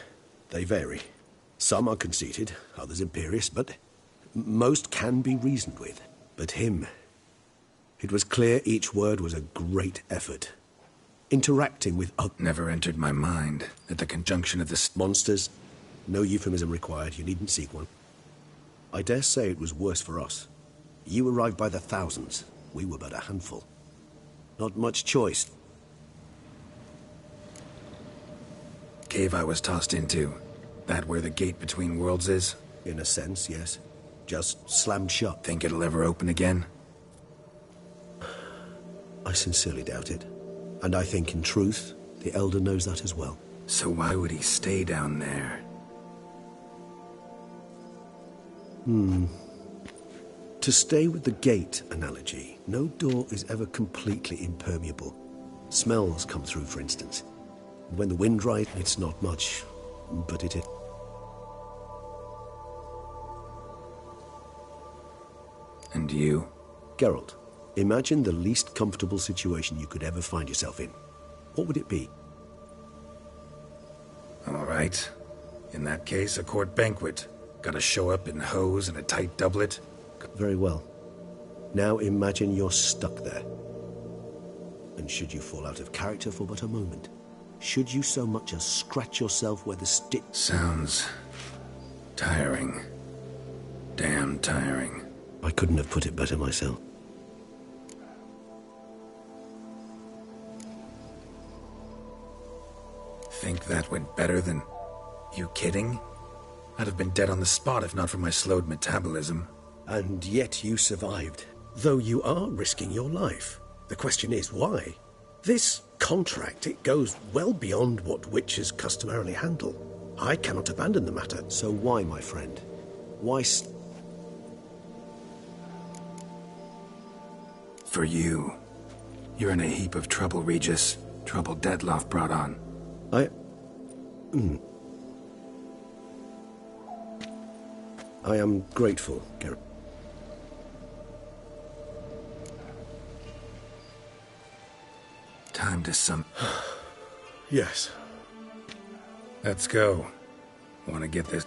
Speaker 5: they vary. Some are conceited, others imperious, but most can be reasoned with. But him... It was clear each word was a great effort. Interacting with others...
Speaker 2: Never entered my mind that the conjunction of the...
Speaker 5: Monsters... No euphemism required, you needn't seek one. I dare say it was worse for us. You arrived by the thousands, we were but a handful. Not much choice.
Speaker 2: Cave I was tossed into. That where the gate between worlds is?
Speaker 5: In a sense, yes. just slammed shut.
Speaker 2: Think it'll ever open again?
Speaker 5: I sincerely doubt it. And I think, in truth, the Elder knows that as well.
Speaker 2: So why would he stay down there?
Speaker 5: To stay with the gate analogy, no door is ever completely impermeable. Smells come through, for instance. When the wind rises, it's not much, but it is.
Speaker 2: And you?
Speaker 5: Geralt, imagine the least comfortable situation you could ever find yourself in. What would it be?
Speaker 2: All right. In that case, a court banquet. Gotta show up in hose and a tight doublet.
Speaker 5: Very well. Now imagine you're stuck there. And should you fall out of character for but a moment, should you so much as scratch yourself where the stick...
Speaker 2: Sounds... tiring. Damn tiring.
Speaker 5: I couldn't have put it better myself.
Speaker 2: Think that went better than... You kidding? I'd have been dead on the spot if not for my slowed metabolism.
Speaker 5: And yet you survived. Though you are risking your life. The question is, why? This contract, it goes well beyond what witches customarily handle. I cannot abandon the matter. So why, my friend? Why...
Speaker 2: For you. You're in a heap of trouble, Regis. Trouble Detloff brought on.
Speaker 5: I am grateful, Geralt.
Speaker 2: Time to
Speaker 5: Yes.
Speaker 2: Let's go. Want to get this...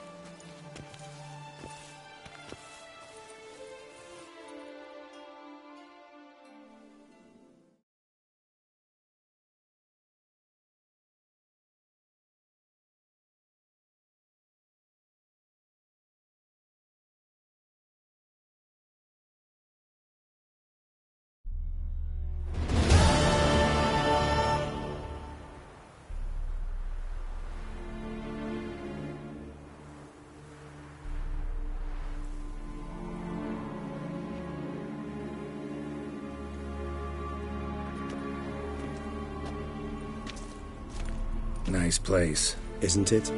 Speaker 2: Nice place.
Speaker 5: Isn't it?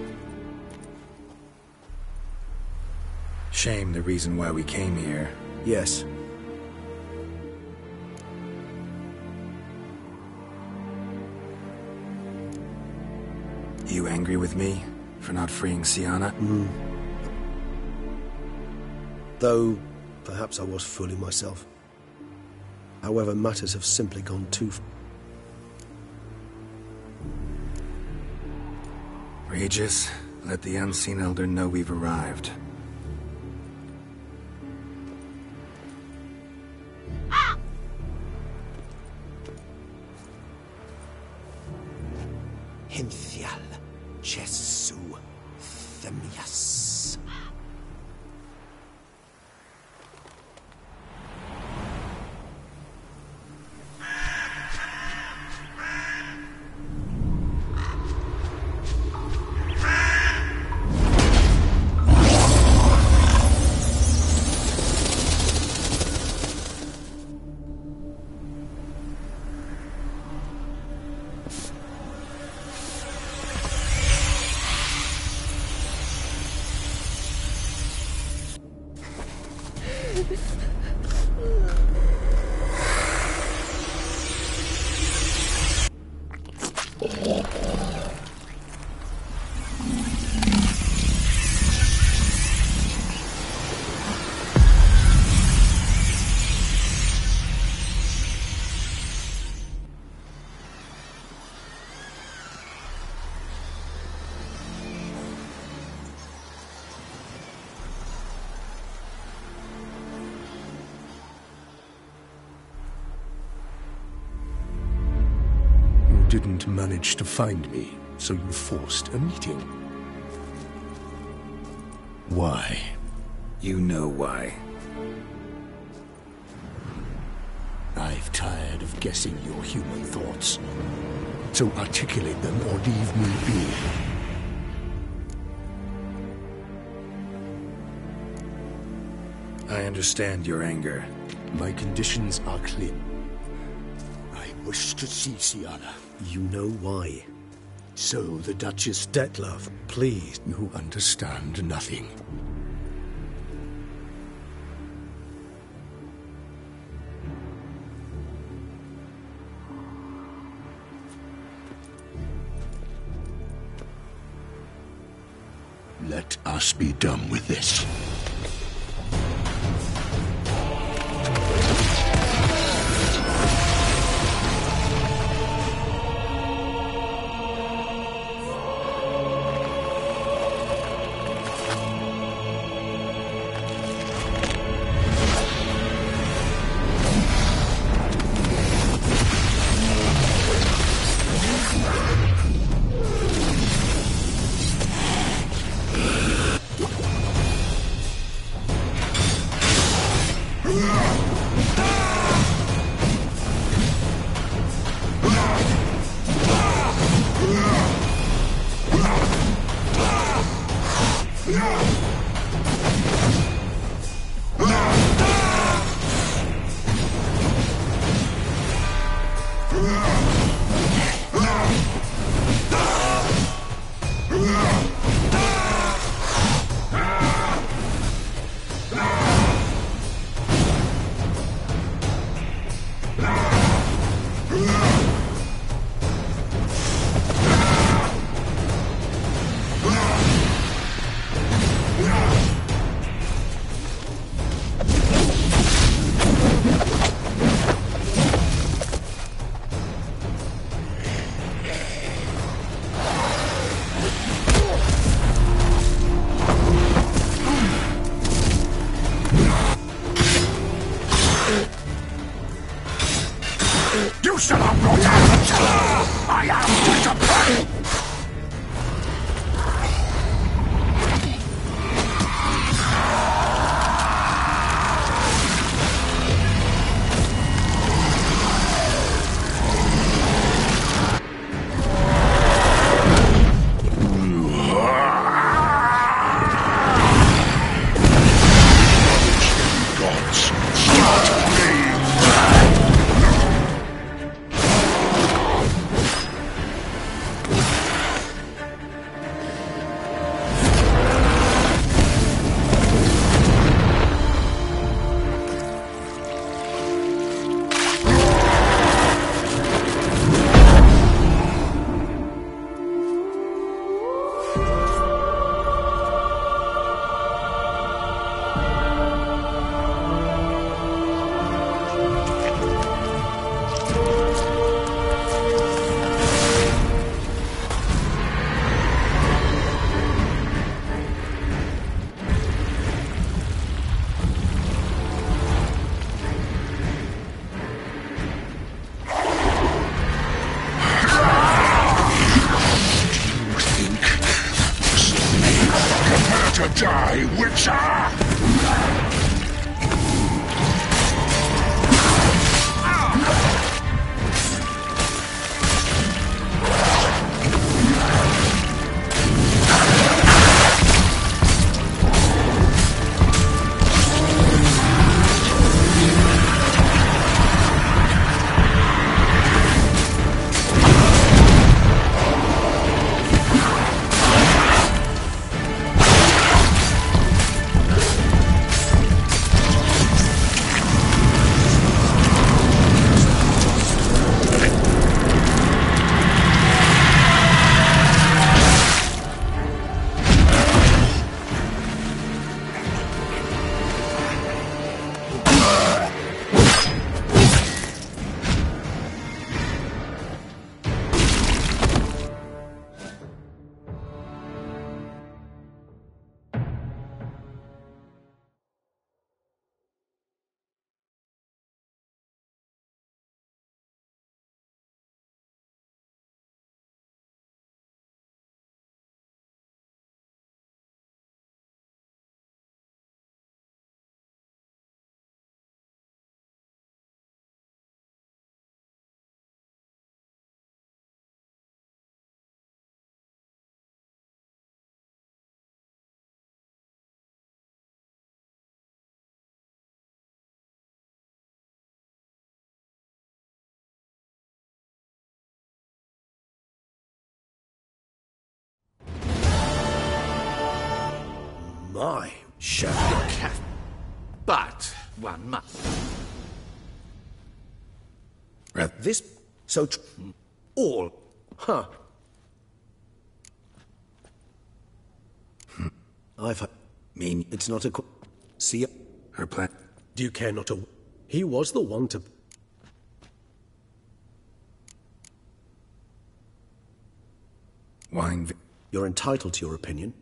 Speaker 2: Shame the reason why we came here.
Speaker 5: Yes.
Speaker 2: You angry with me for not freeing Sienna?
Speaker 5: Though, perhaps I was fooling myself. However, matters have simply gone too far.
Speaker 2: Regis, let the Unseen Elder know we've arrived.
Speaker 8: Hinthial Jesu Themias.
Speaker 7: Didn't manage to find me, so you forced a meeting. Why?
Speaker 2: You know why.
Speaker 7: I've tired of guessing your human thoughts. So articulate them or leave me be.
Speaker 2: I understand your anger.
Speaker 7: My conditions are clear. I wish to see Sienna. You know why. So the Duchess Detlef, please. You understand nothing. Let us be done with this.
Speaker 1: You shall not go down! I am disciplined!
Speaker 5: my. Shut
Speaker 4: You can, but 1 month.
Speaker 5: This so all, huh? I've mean it's not a see
Speaker 2: Her plan.
Speaker 5: Do you care not to? He was the one to.
Speaker 2: Wine.
Speaker 5: You're entitled to your opinion.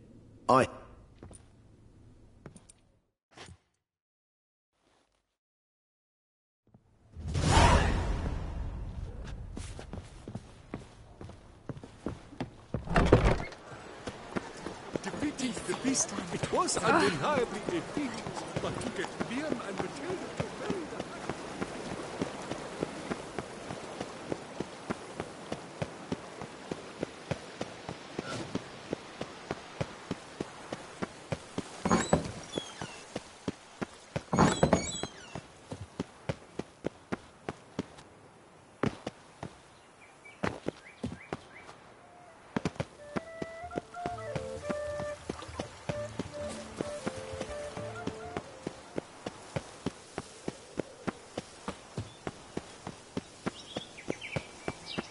Speaker 7: Defeating the beast, it was undeniably a feat, but to get Liam and Matilda to marry the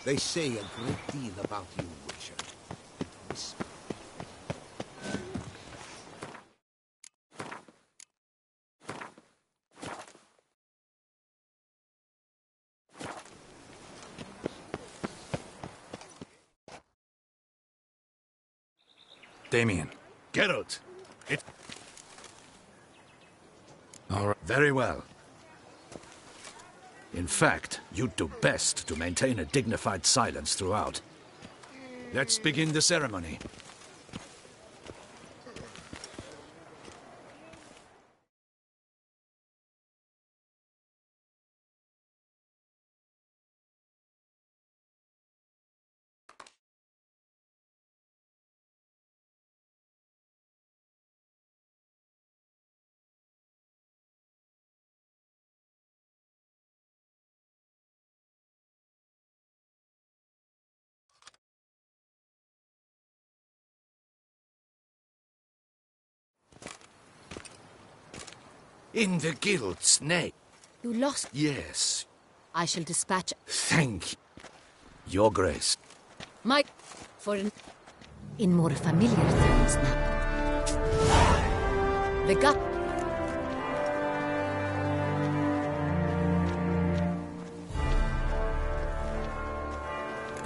Speaker 1: They say a great deal about you, Witcher.
Speaker 2: Damien.
Speaker 4: Geralt, it...
Speaker 2: All right.
Speaker 4: Very well. In fact, you'd do best to maintain a dignified silence throughout. Let's begin the ceremony. In the guild's name.
Speaker 9: You lost.
Speaker 4: Yes.
Speaker 9: I shall dispatch.
Speaker 4: Thank you, Your Grace.
Speaker 9: My. For in more familiar things now. The gut.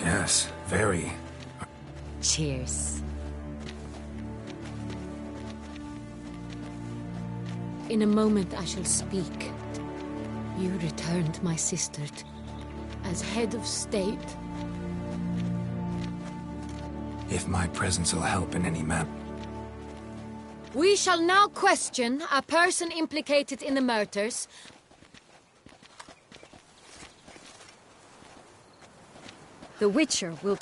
Speaker 2: Yes, very.
Speaker 9: Cheers. In a moment I shall speak. You returned my sister as head of state.
Speaker 2: If my presence will help in any manner.
Speaker 9: We shall now question a person implicated in the murders. The Witcher will...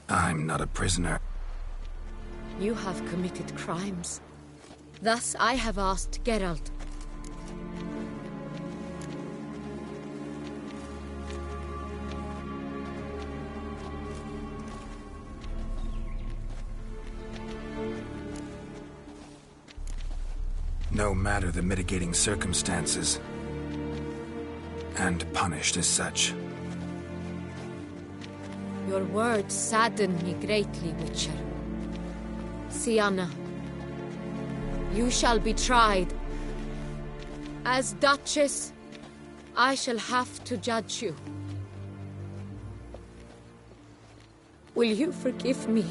Speaker 2: I'm not a prisoner.
Speaker 9: You have committed crimes. Thus, I have asked Geralt.
Speaker 2: No matter the mitigating circumstances. And punished as such.
Speaker 9: Your words sadden me greatly, Witcher. Sienna, you shall be tried. As Duchess, I shall have to judge you. Will you forgive me?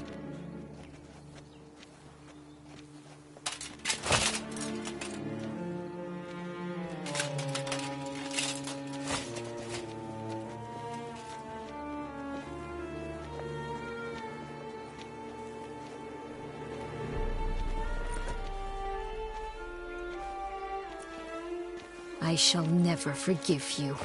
Speaker 3: I shall never forgive you.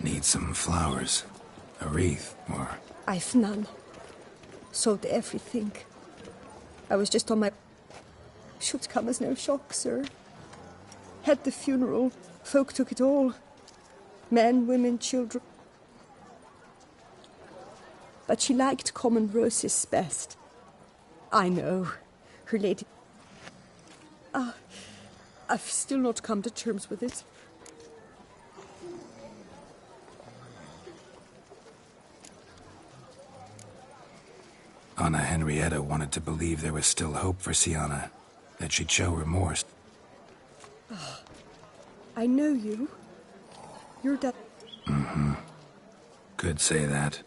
Speaker 2: Need some flowers. A wreath, or...
Speaker 10: I've none. Sold everything. I was just on my... Should come as no shock, sir. Had the funeral. Folk took it all. Men, women, children. But she liked common roses best. I know. Her lady... I've still not come to terms with it.
Speaker 2: Anna Henrietta wanted to believe there was still hope for Sienna, that she'd show remorse.
Speaker 10: I know you. You're that...
Speaker 2: Mm-hmm. Could say that.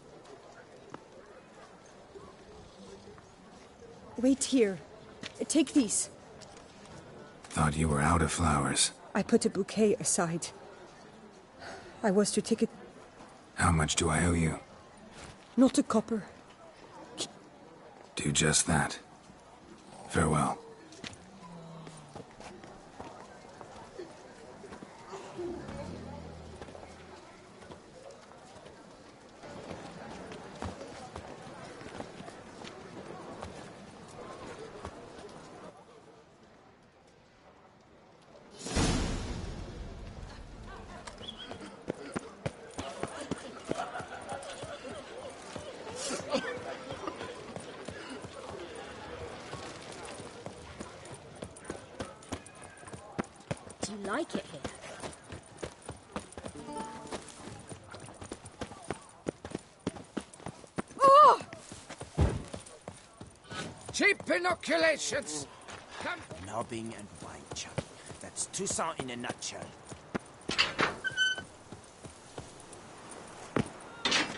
Speaker 10: Wait here. Take these.
Speaker 2: Thought you were out of flowers.
Speaker 10: I put a bouquet aside. I was to take it...
Speaker 2: How much do I owe you?
Speaker 10: Not a copper.
Speaker 2: Do just that. Farewell.
Speaker 3: Do you like it here?
Speaker 1: Oh! Cheap inoculations! Come.
Speaker 11: Nobbing and wine chugging. That's Toussaint in a nutshell.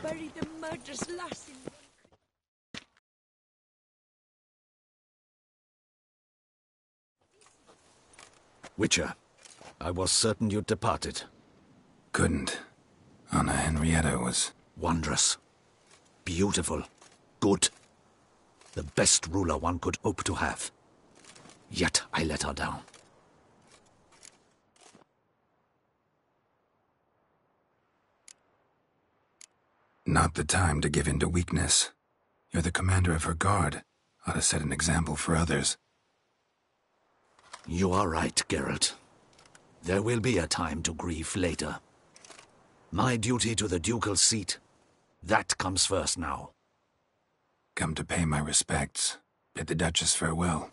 Speaker 3: Bury the murderous lass in...
Speaker 4: Witcher, I was certain you'd departed.
Speaker 2: Couldn't. Anna Henrietta was...
Speaker 4: Wondrous. Beautiful. Good. The best ruler one could hope to have. Yet I let her down.
Speaker 2: Not the time to give in to weakness. You're the commander of her guard. Ought to set an example for others.
Speaker 4: You are right, Geralt. There will be a time to grieve later. My duty to the ducal seat, that comes first now.
Speaker 2: Come to pay my respects. Bid the Duchess farewell.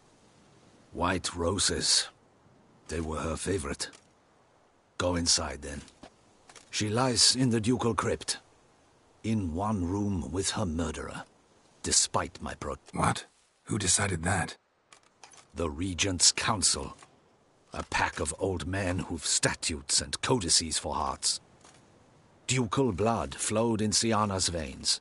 Speaker 4: White roses. They were her favorite. Go inside, then. She lies in the ducal crypt. In one room with her murderer. Despite my
Speaker 2: What? Who decided that?
Speaker 4: The Regent's Council. A pack of old men who've statutes and codices for hearts. Ducal blood flowed in Sienna's veins.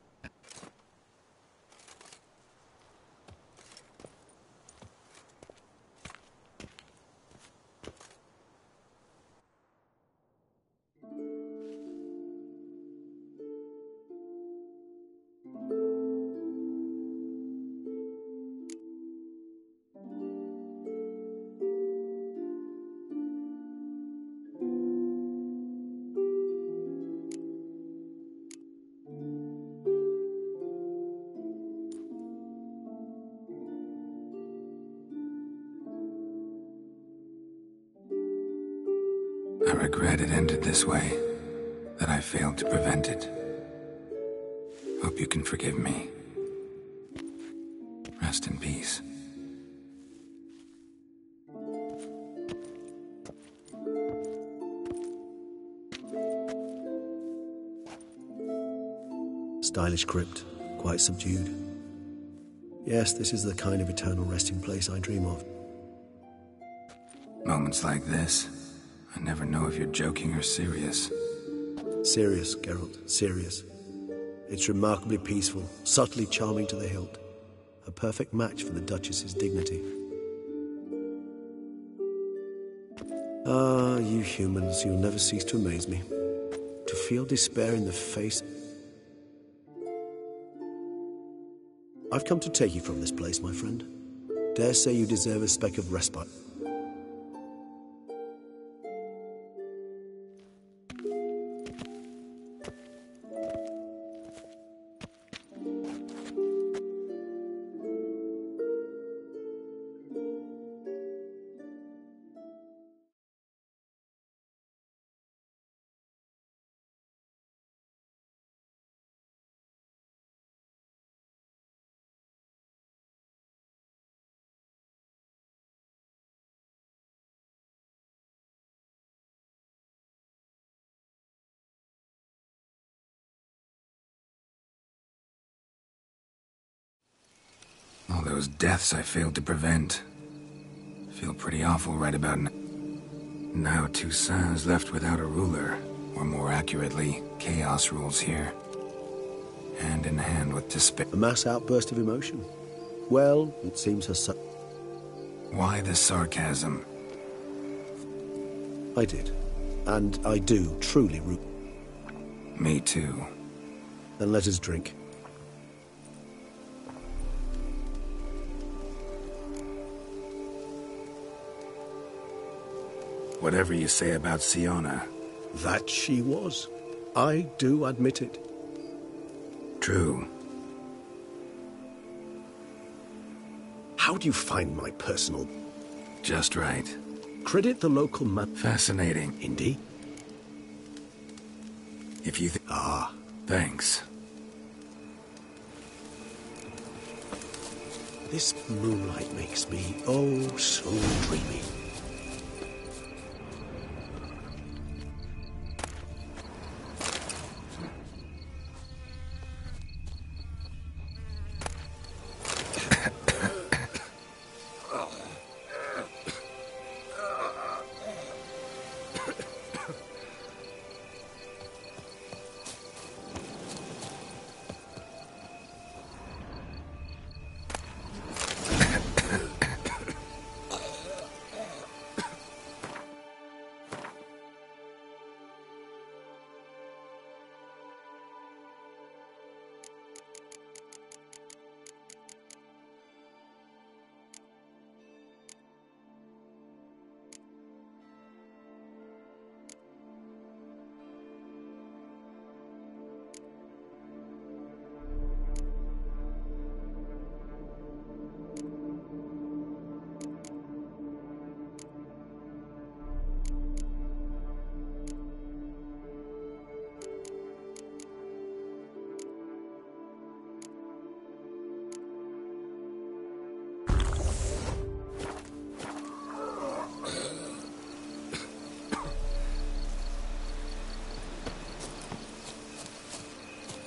Speaker 2: I regret it ended this way, that I failed to prevent it. Hope you can forgive me. Rest in peace.
Speaker 5: Stylish crypt, quite subdued. Yes, this is the kind of eternal resting place I dream of.
Speaker 2: Moments like this, I never know if you're joking or serious.
Speaker 5: Serious, Geralt, serious. It's remarkably peaceful, subtly charming to the hilt. A perfect match for the Duchess's dignity. Ah, you humans, you'll never cease to amaze me. To feel despair in the face... I've come to take you from this place, my friend. Dare say you deserve a speck of respite.
Speaker 2: those deaths I failed to prevent. Feel pretty awful right about now. Now Toussaint's left without a ruler, or more accurately, chaos rules here. Hand in hand with despair.
Speaker 5: A mass outburst of emotion. Well, it seems her son...
Speaker 2: Why the sarcasm?
Speaker 5: I did. And I do truly root.
Speaker 2: Me too.
Speaker 5: Then let us drink.
Speaker 2: Whatever you say about Siona.
Speaker 5: That she was. I do admit it.
Speaker 2: True.
Speaker 5: How do you find my personal...
Speaker 2: Just right.
Speaker 5: Credit the local man...
Speaker 2: Fascinating.
Speaker 5: Indeed.
Speaker 2: If you
Speaker 5: Ah.
Speaker 2: Thanks.
Speaker 5: This moonlight makes me, oh, so dreamy.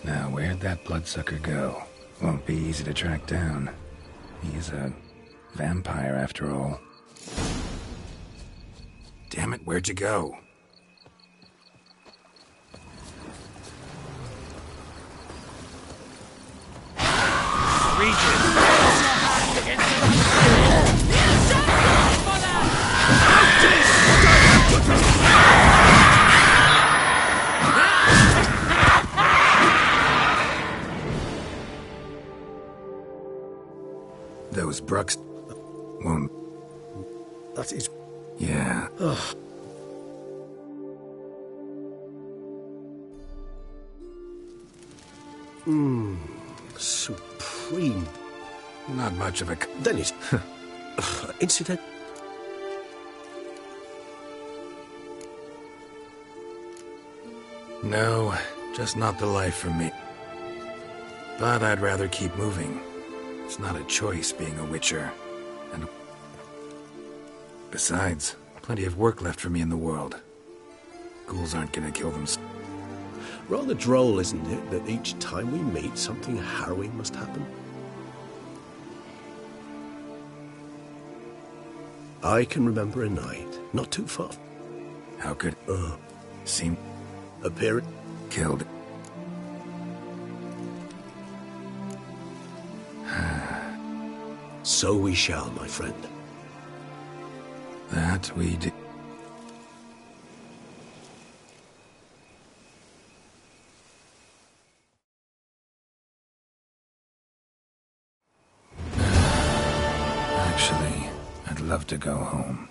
Speaker 2: Now, where'd that bloodsucker go? Won't be easy to track down. He's a vampire, after all. Damn it, where'd you go? Those Brucks won't...
Speaker 5: That is...
Speaker 2: Yeah.
Speaker 5: Ugh. Supreme.
Speaker 2: Not much of a...
Speaker 5: Then it's... Incident...
Speaker 2: No, just not the life for me. But I'd rather keep moving. It's not a choice being a witcher. And besides, plenty of work left for me in the world. Ghouls aren't gonna kill them.
Speaker 5: Rather droll, isn't it, that each time we meet, something harrowing must happen? I can remember a night, not too far.
Speaker 2: How could... seem...
Speaker 5: appearing...
Speaker 2: killed...
Speaker 5: So we shall, my friend.
Speaker 2: That we do. Actually, I'd love to go home.